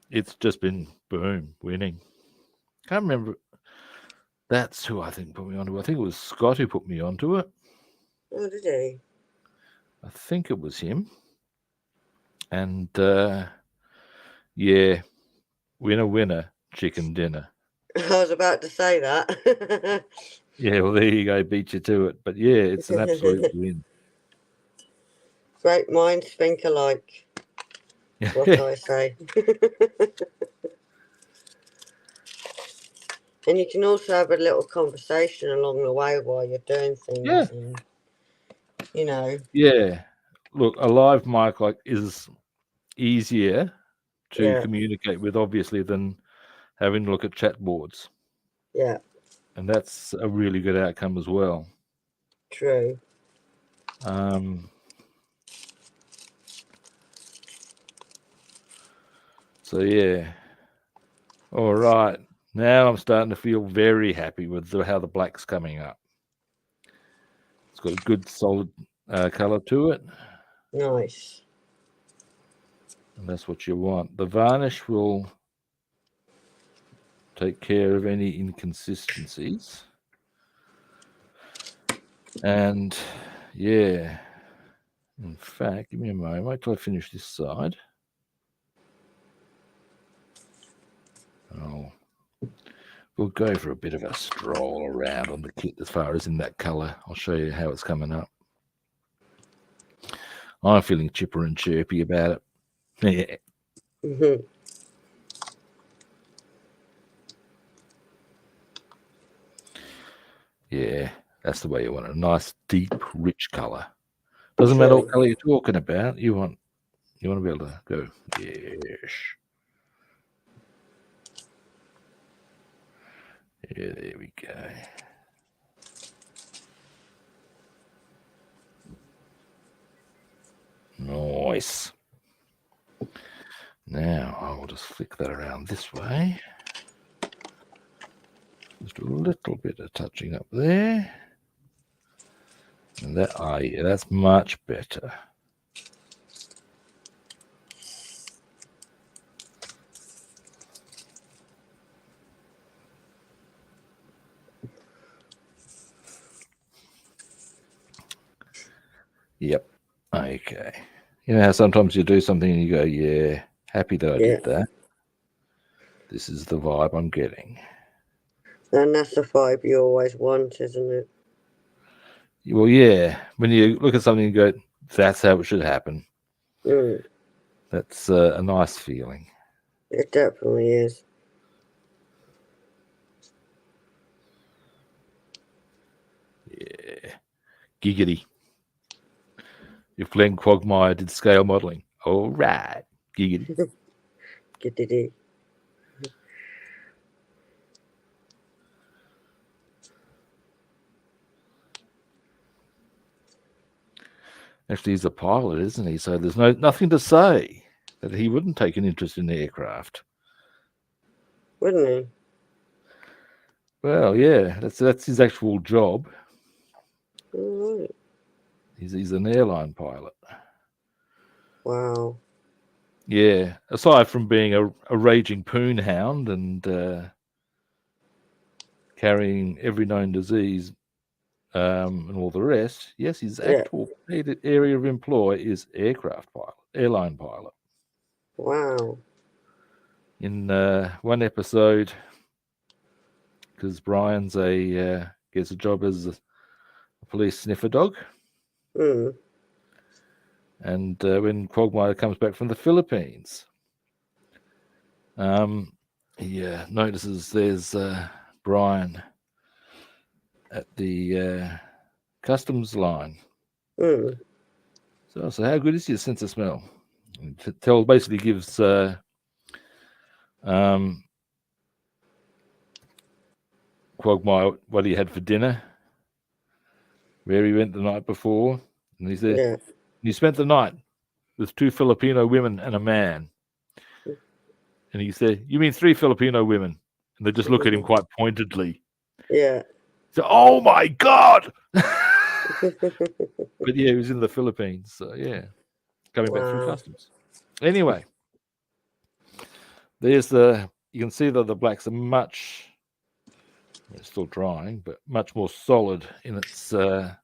Speaker 1: It's just been boom, winning. Can't remember. That's who I think put me onto it. I think it was Scott who put me onto it.
Speaker 2: Oh, did he?
Speaker 1: I think it was him. And yeah, winner, chicken dinner.
Speaker 2: I was about to say that.
Speaker 1: Yeah, well, there you go, beat you to it. But yeah, it's an absolute win.
Speaker 2: Great minds think alike. What I say. And you can also have a little conversation along the way while you're doing things,
Speaker 1: Yeah.
Speaker 2: and you know.
Speaker 1: Yeah. Look, a live mic is easier to
Speaker 2: Yeah,
Speaker 1: communicate with, obviously, than having to look at chat boards.
Speaker 2: yeah,
Speaker 1: And that's a really good outcome as well.
Speaker 2: true.
Speaker 1: So yeah. All right. Now I'm starting to feel very happy with how the black's coming up. It's got a good solid color to it.
Speaker 2: Nice.
Speaker 1: And that's what you want. The varnish will take care of any inconsistencies. And Yeah. In fact, give me a moment. Wait till I finish this side. Oh, we'll go for a bit of a stroll around on the kit as far as in that colour. I'll show you how it's coming up. I'm feeling chipper and chirpy about it. Yeah.
Speaker 2: Mm-hmm.
Speaker 1: Yeah, that's the way you want it. A nice, deep, rich colour. Doesn't matter what colour you're talking about. You want to be able to go, yes. Yeah, there we go. Nice. Now I will just flick that around this way. Just a little bit of touching up there. And that, yeah, that's much better. Yep. Okay. You know how sometimes you do something and you go, yeah, happy that I did that. This is the vibe I'm getting.
Speaker 2: And that's the vibe you always want, isn't it?
Speaker 1: Well, yeah. When you look at something and go, that's how it should happen.
Speaker 2: Mm.
Speaker 1: That's a nice feeling.
Speaker 2: It definitely is.
Speaker 1: Yeah. Giggity. If Glenn Quagmire did scale modelling. All right. Giggity.
Speaker 2: Giggity.
Speaker 1: Actually, he's a pilot, isn't he? So there's nothing to say that he wouldn't take an interest in aircraft.
Speaker 2: Wouldn't he?
Speaker 1: Well, yeah, that's his actual job.
Speaker 2: All right.
Speaker 1: He's an airline pilot.
Speaker 2: Wow.
Speaker 1: Yeah, aside from being a raging poon hound and carrying every known disease and all the rest, yes, his actual area of employ is aircraft pilot, airline pilot.
Speaker 2: Wow.
Speaker 1: In one episode, because Brian's gets a job as a police sniffer dog.
Speaker 2: Mm.
Speaker 1: And when Quagmire comes back from the Philippines, he notices there's Brian at the customs line.
Speaker 2: Mm.
Speaker 1: So how good is your sense of smell? Basically gives Quagmire what he had for dinner, where he went the night before, and he said he spent the night with 2 Filipino women and a man. And he said, "You mean 3 Filipino women?" And they just look at him quite pointedly.
Speaker 2: Yeah.
Speaker 1: So, oh my God! But yeah, he was in the Philippines. So yeah, coming back through customs. Anyway, there's you can see that the blacks are it's still drying, but much more solid in its, there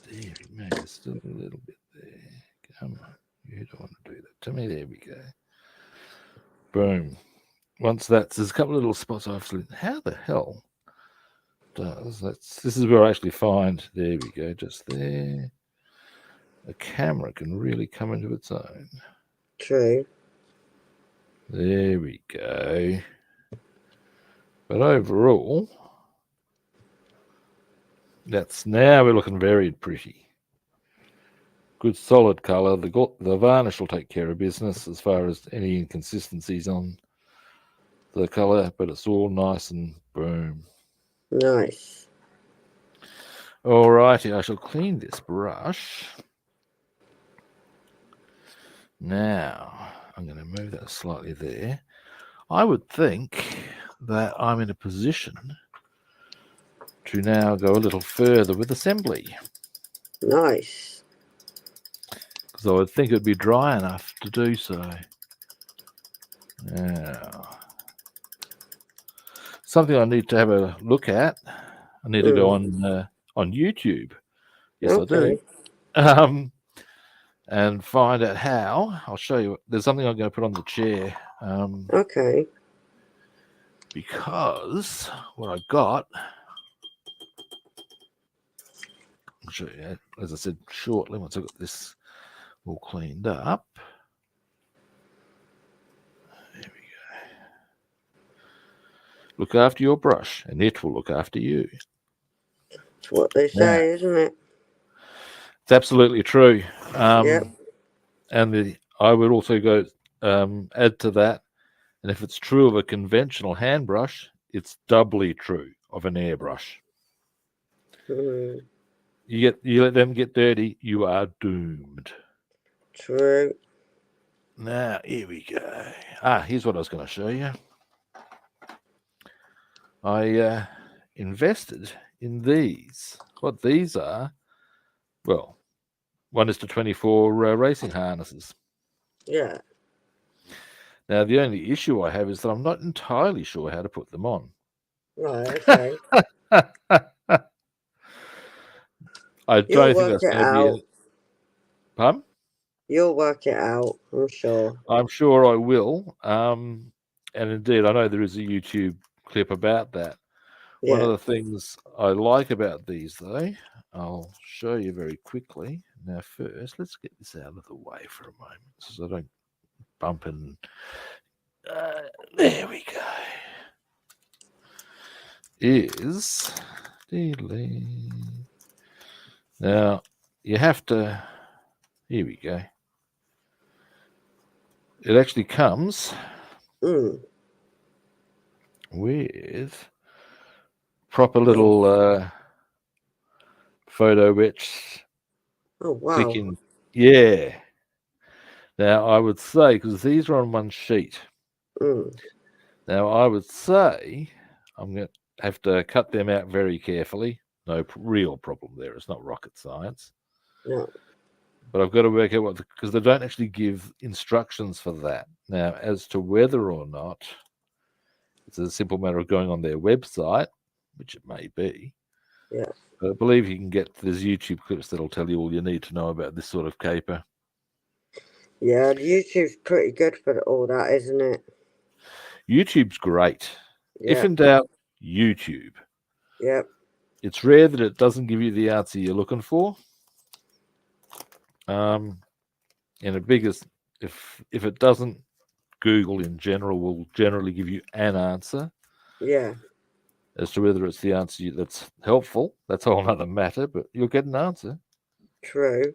Speaker 1: we go, there's still a little bit there. Come on, you don't want to do that to me. There we go. Boom. Once there's a couple of little spots I've seen. How the hell does this is where I actually find, there we go, just there. A camera can really come into its own.
Speaker 2: True.
Speaker 1: There we go. But overall, now we're looking very pretty. Good solid colour. The varnish will take care of business as far as any inconsistencies on the colour, but it's all nice and boom.
Speaker 2: Nice.
Speaker 1: All righty, I shall clean this brush. Now, I'm going to move that slightly there. I would think that I'm in a position to now go a little further with assembly.
Speaker 2: Nice.
Speaker 1: Because I would think it would be dry enough to do so. Now, something I need to have a look at. I need to go on YouTube Yes, I do.
Speaker 2: Okay.
Speaker 1: And find out how. I'll show you. There's something I'm going to put on the chair.
Speaker 2: Okay.
Speaker 1: Because what I got, I'll show you, as I said, shortly, once I've got this all cleaned up. There we go. Look after your brush, and it will look after you.
Speaker 2: It's what they say, isn't it?
Speaker 1: It's absolutely true.
Speaker 2: Yep.
Speaker 1: And I would also go add to that, and if it's true of a conventional hand brush, it's doubly true of an airbrush.
Speaker 2: Hmm.
Speaker 1: You let them get dirty, you are doomed.
Speaker 2: True.
Speaker 1: Now here we go. Here's what I was going to show you. I invested in these. What these are? Well, 1:24 racing harnesses.
Speaker 2: Yeah.
Speaker 1: Now the only issue I have is that I'm not entirely sure how to put them on.
Speaker 2: Right. Okay.
Speaker 1: I
Speaker 2: You'll
Speaker 1: don't think
Speaker 2: work
Speaker 1: that's
Speaker 2: it
Speaker 1: going to be
Speaker 2: out.
Speaker 1: pardon?
Speaker 2: You'll work it out, I'm sure.
Speaker 1: I'm sure I will. And indeed, I know there is a YouTube clip about that. One of
Speaker 2: Yeah.
Speaker 1: the things I like about these, though, I'll show you very quickly. Now, first, let's get this out of the way for a moment so I don't bump and... there we go. Is... Now, you have to... Here we go. It actually comes with proper little photo etch.
Speaker 2: Oh, wow.
Speaker 1: Clicking. Yeah. Now, I would say, because these are on one sheet. Now, I would say I'm going to have to cut them out very carefully. No real problem there. It's not rocket science.
Speaker 2: No.
Speaker 1: But I've got to work out what, because they don't actually give instructions for that. Now, as to whether or not it's a simple matter of going on their website, which it may be.
Speaker 2: Yeah.
Speaker 1: But I believe you can get, there's YouTube clips that'll tell you all you need to know about this sort of caper.
Speaker 2: Yeah, YouTube's pretty good for all that, isn't it?
Speaker 1: YouTube's great.
Speaker 2: Yeah.
Speaker 1: If in doubt, YouTube.
Speaker 2: Yep.
Speaker 1: It's rare that it doesn't give you the answer you're looking for. And the biggest, if it doesn't, Google in general will generally give you an answer.
Speaker 2: Yeah.
Speaker 1: As to whether it's the answer that's helpful, that's a whole other matter, but you'll get an answer.
Speaker 2: True.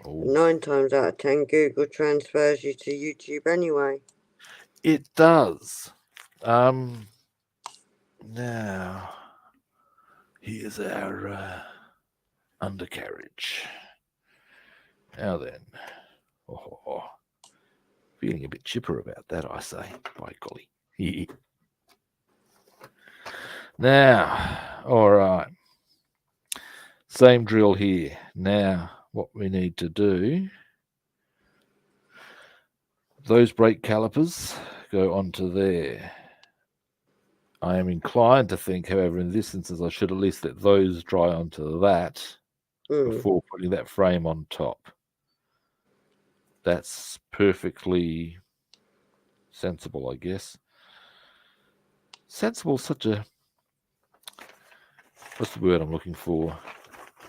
Speaker 1: Oh.
Speaker 2: 9 times out of 10, Google transfers you to YouTube anyway.
Speaker 1: It does. Now, here's our undercarriage. Now then, feeling a bit chipper about that, I say. By golly. Now, all right. Same drill here. Now, what we need to do, those brake calipers go onto there. I am inclined to think, however, in this instance, I should at least let those dry onto that before putting that frame on top. That's perfectly sensible, I guess. Sensible, such a, what's the word I'm looking for?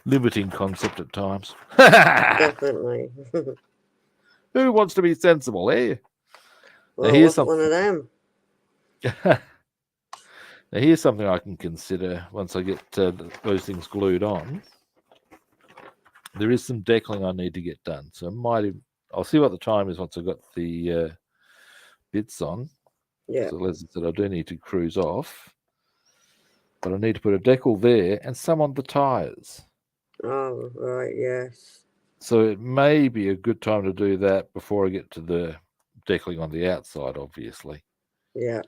Speaker 1: Limiting concept at times.
Speaker 2: Definitely.
Speaker 1: Who wants to be sensible, eh?
Speaker 2: Well,
Speaker 1: here's
Speaker 2: what's one of them?
Speaker 1: Now, here's something I can consider once I get those things glued on. There is some deckling I need to get done. So I'll see what the time is once I've got the bits on.
Speaker 2: Yeah.
Speaker 1: So as I said, I do need to cruise off. But I need to put a decal there and some on the tyres.
Speaker 2: Oh, right, yes.
Speaker 1: So it may be a good time to do that before I get to the deckling on the outside, obviously.
Speaker 2: Yeah.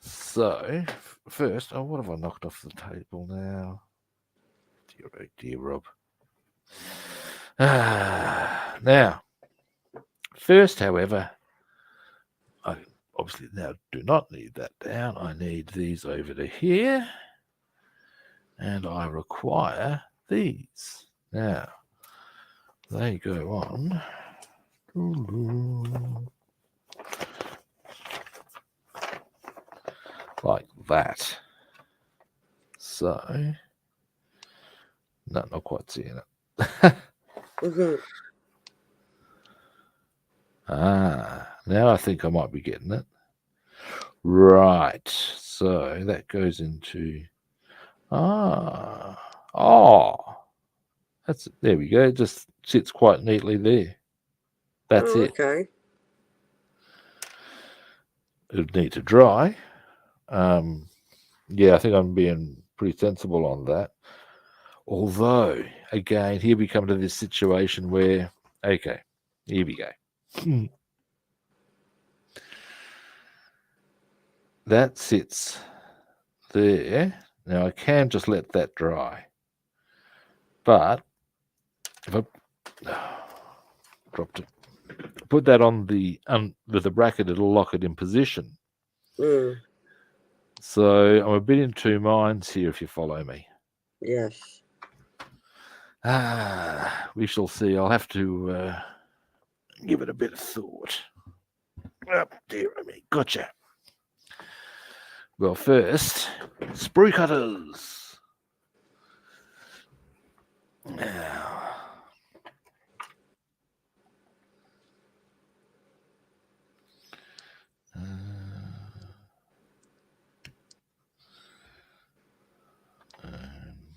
Speaker 1: So, first, what have I knocked off the table now? Dear, oh dear, Rob. Now, first, however, I obviously now do not need that down. I need these over to here. and I require these. Now, they go on like that. So, no, not quite seeing it.
Speaker 2: Mm-hmm.
Speaker 1: Now I think I might be getting it. Right. So that goes into oh, that's there we go. It just sits quite neatly there. That's
Speaker 2: Oh,
Speaker 1: it.
Speaker 2: okay.
Speaker 1: It'll need to dry. Yeah, I think I'm being pretty sensible on that. Although, again, here we come to this situation where, okay, here we go. That sits there. Now I can just let that dry, but if I dropped it, put that on the with the bracket, it'll lock it in position.
Speaker 2: Mm.
Speaker 1: So I'm a bit in two minds here, if you follow me.
Speaker 2: Yes.
Speaker 1: We shall see. I'll have to give it a bit of thought. Oh, dear me, gotcha. Well, first, sprue cutters. Now, and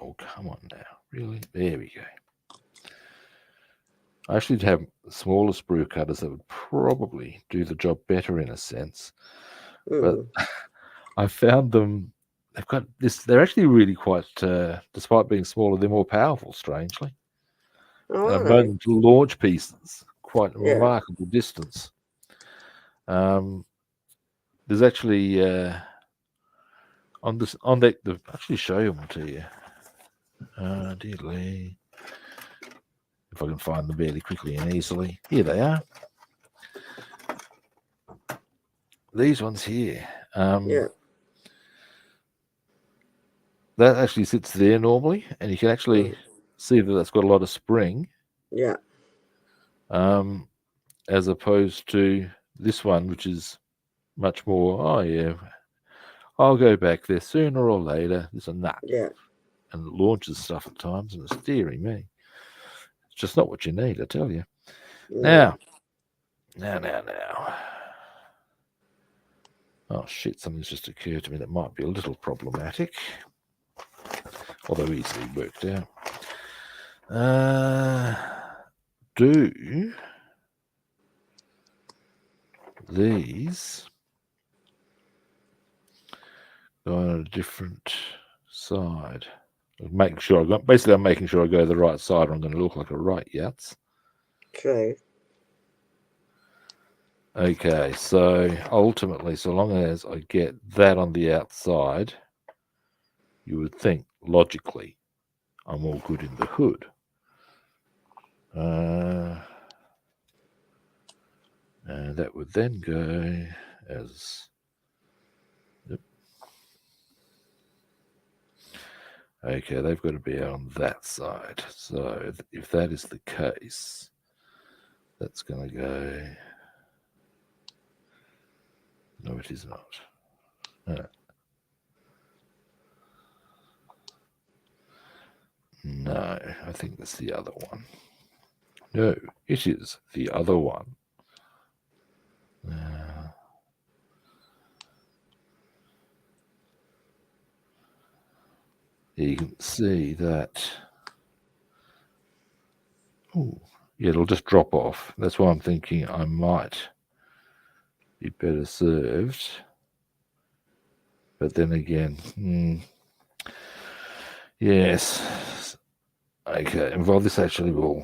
Speaker 1: oh, come on now, really? There we go. I actually have smaller sprue cutters that would probably do the job better in a sense, but I found them. They've got this. They're actually really quite, despite being smaller, they're more powerful. Strangely,
Speaker 2: Oh,
Speaker 1: and I've
Speaker 2: are
Speaker 1: known
Speaker 2: they?
Speaker 1: them to launch pieces quite a
Speaker 2: Yeah.
Speaker 1: remarkable distance. There's actually on this on that. I'll actually show them to you. Dearly, if I can find them fairly quickly and easily. Here they are. These ones here.
Speaker 2: Yeah.
Speaker 1: That actually sits there normally, and you can actually see that that's got a lot of spring.
Speaker 2: Yeah.
Speaker 1: As opposed to this one, which is much more, oh yeah, I'll go back there sooner or later. There's a nut.
Speaker 2: Yeah.
Speaker 1: And it launches stuff at times, and it's dearing me. It's just not what you need, I tell you.
Speaker 2: No.
Speaker 1: Now. Oh shit, something's just occurred to me that might be a little problematic. Although easily worked out. Do these go on a different side? Making sure I'm making sure I go the right side, or I'm going to look like a right yats.
Speaker 2: True.
Speaker 1: Okay, so ultimately, so long as I get that on the outside, you would think logically I'm all good in the hood. And that would then go as. Yep. Okay, they've got to be on that side. So if that is the case, that's going to go. No, it is not. No, I think that's the other one. No, it is the other one. You can see that. Oh, yeah, it'll just drop off. That's why I'm thinking I might be better served. But then again, yes. Okay, and well, this actually will.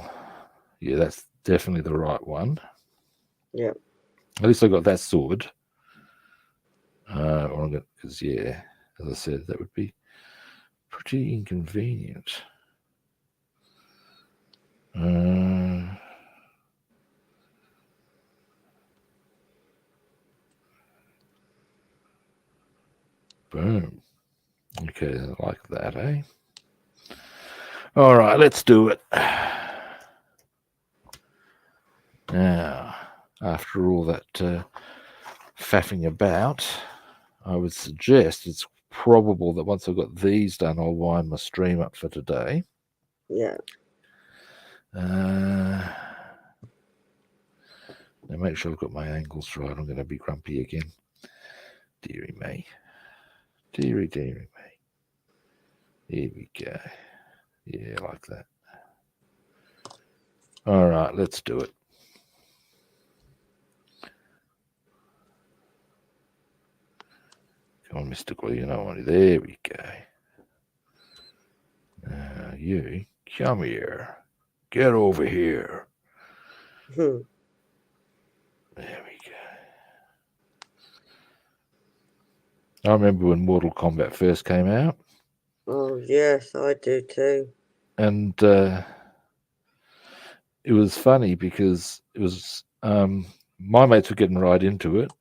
Speaker 1: Yeah, that's definitely the right one.
Speaker 2: Yeah.
Speaker 1: At least I got that sorted. Or I'm going because yeah, as I said, that would be pretty inconvenient. Boom. Okay, like that, eh? All right, let's do it. Now, after all that faffing about, I would suggest it's probable that once I've got these done, I'll wind my stream up for today.
Speaker 2: Yeah.
Speaker 1: Now, make sure I've got my angles right. I'm going to be grumpy again. Deary me. Deary me. Here we go. Yeah, like that. All right, let's do it. Come on, Mr. Glue, you know what? There we go. You, come here. Get over here.
Speaker 2: Hmm.
Speaker 1: There we go. I remember when Mortal Kombat first came out,
Speaker 2: Oh, yes, I do too.
Speaker 1: and it was funny because it was my mates were getting right into it,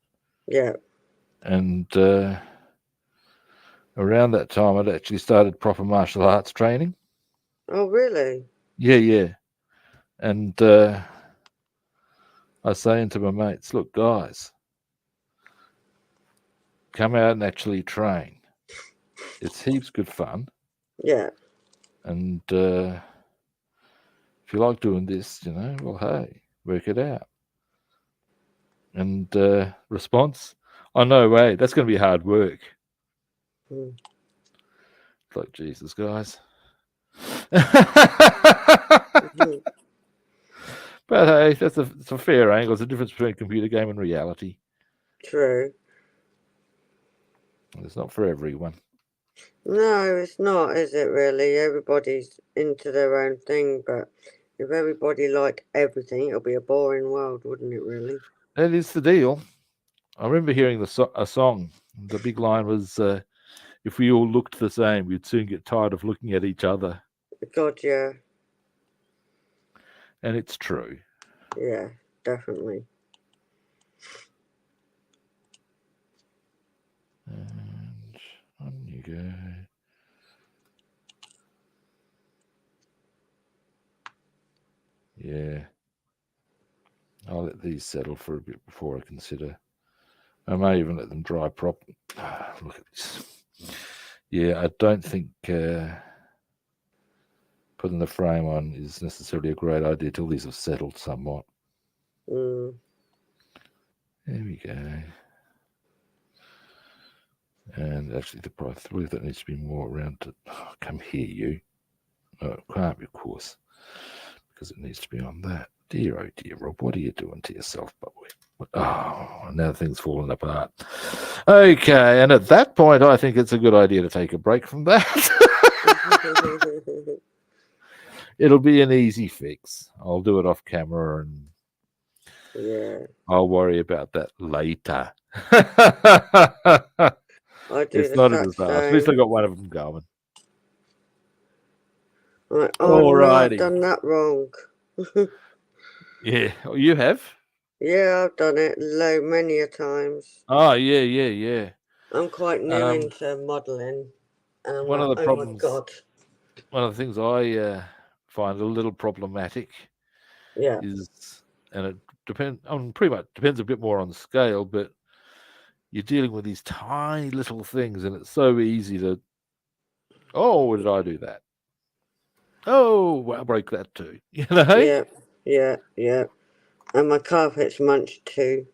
Speaker 2: Yeah.
Speaker 1: and around that time I'd actually started proper martial arts training.
Speaker 2: Oh, really?
Speaker 1: Yeah. And I was saying to my mates, look, guys, come out and actually train. It's heaps good fun.
Speaker 2: Yeah.
Speaker 1: And if you like doing this, well, hey, work it out. And response, oh, no way, that's going to be hard work.
Speaker 2: Hmm.
Speaker 1: It's like, Jesus, guys.
Speaker 2: Mhm.
Speaker 1: But hey, it's a fair angle. It's a difference between computer game and reality.
Speaker 2: True.
Speaker 1: It's not for everyone.
Speaker 2: No, it's not, is it really? Everybody's into their own thing, but if everybody liked everything, it'll be a boring world, wouldn't it, really?
Speaker 1: That is the deal. I remember hearing a song. The big line was, if we all looked the same, we'd soon get tired of looking at each other.
Speaker 2: God, yeah.
Speaker 1: And it's true.
Speaker 2: Yeah, definitely.
Speaker 1: And on you go. Yeah. I'll let these settle for a bit before I consider. I may even let them dry prop. Look at this. Yeah, I don't think putting the frame on is necessarily a great idea till these have settled somewhat.
Speaker 2: Mm.
Speaker 1: There we go. And actually, I believe that needs to be more around to come here, you. Oh, it can't be, of course, because it needs to be on that. Dear, oh dear, Rob, what are you doing to yourself, boy? Oh, now things falling apart. Okay, and at that point, I think it's a good idea to take a break from that. It'll be an easy fix. I'll do it off camera and
Speaker 2: Yeah.
Speaker 1: I'll worry about that later.
Speaker 2: I do
Speaker 1: It's
Speaker 2: the
Speaker 1: not a
Speaker 2: exact
Speaker 1: disaster. At least I
Speaker 2: same.
Speaker 1: got one of them going.
Speaker 2: Like, oh no, I've
Speaker 1: Alrighty.
Speaker 2: done that wrong.
Speaker 1: Yeah. Oh, you have?
Speaker 2: Yeah, I've done it many a times.
Speaker 1: Oh, yeah.
Speaker 2: I'm quite new
Speaker 1: Um,
Speaker 2: into modelling, and I'm
Speaker 1: one
Speaker 2: like,
Speaker 1: of the
Speaker 2: oh my
Speaker 1: problems,
Speaker 2: god.
Speaker 1: one of the things I find a little problematic
Speaker 2: Yeah,
Speaker 1: is, and it pretty much depends a bit more on scale, but you're dealing with these tiny little things, and it's so easy to, oh, did I do that? Oh, well, I'll break that too.
Speaker 2: yeah, yeah. And my carpet's munched 2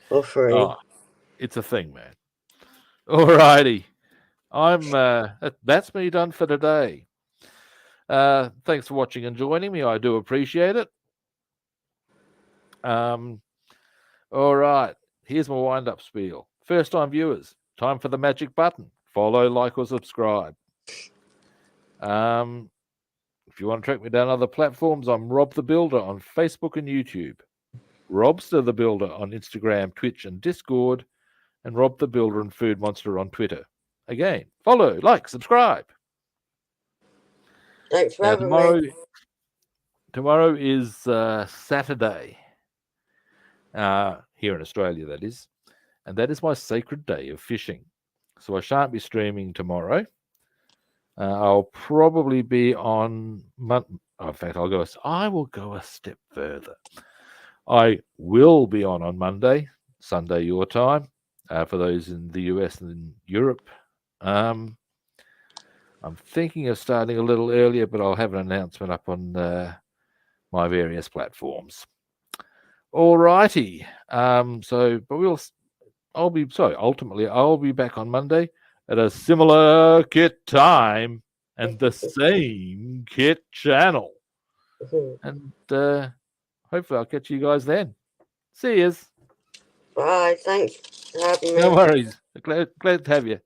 Speaker 2: or 3.
Speaker 1: Oh, it's a thing, man. Alrighty. That's me done for today. Thanks for watching and joining me. I do appreciate it. All right. Here's my wind-up spiel. First-time viewers, time for the magic button. Follow, like, or subscribe. If you want to track me down other platforms, I'm Rob the Builder on Facebook and YouTube, Robster the Builder on Instagram, Twitch, and Discord, and Rob the Builder and Food Monster on Twitter. Again, follow, like, subscribe.
Speaker 2: Thanks for
Speaker 1: Now,
Speaker 2: having me.
Speaker 1: tomorrow is Saturday, here in Australia, that is, and that is my sacred day of fishing. so I shan't be streaming tomorrow. I'll probably be on in fact, I will go a step further. I will be on Monday, Sunday your time, for those in the US and in Europe. I'm thinking of starting a little earlier, but I'll have an announcement up on my various platforms. All righty. Ultimately, I'll be back on Monday at a similar kit time and the same kit channel. And hopefully I'll catch you guys then. See yous.
Speaker 2: Bye. Thanks for having me.
Speaker 1: No worries. Glad to have you.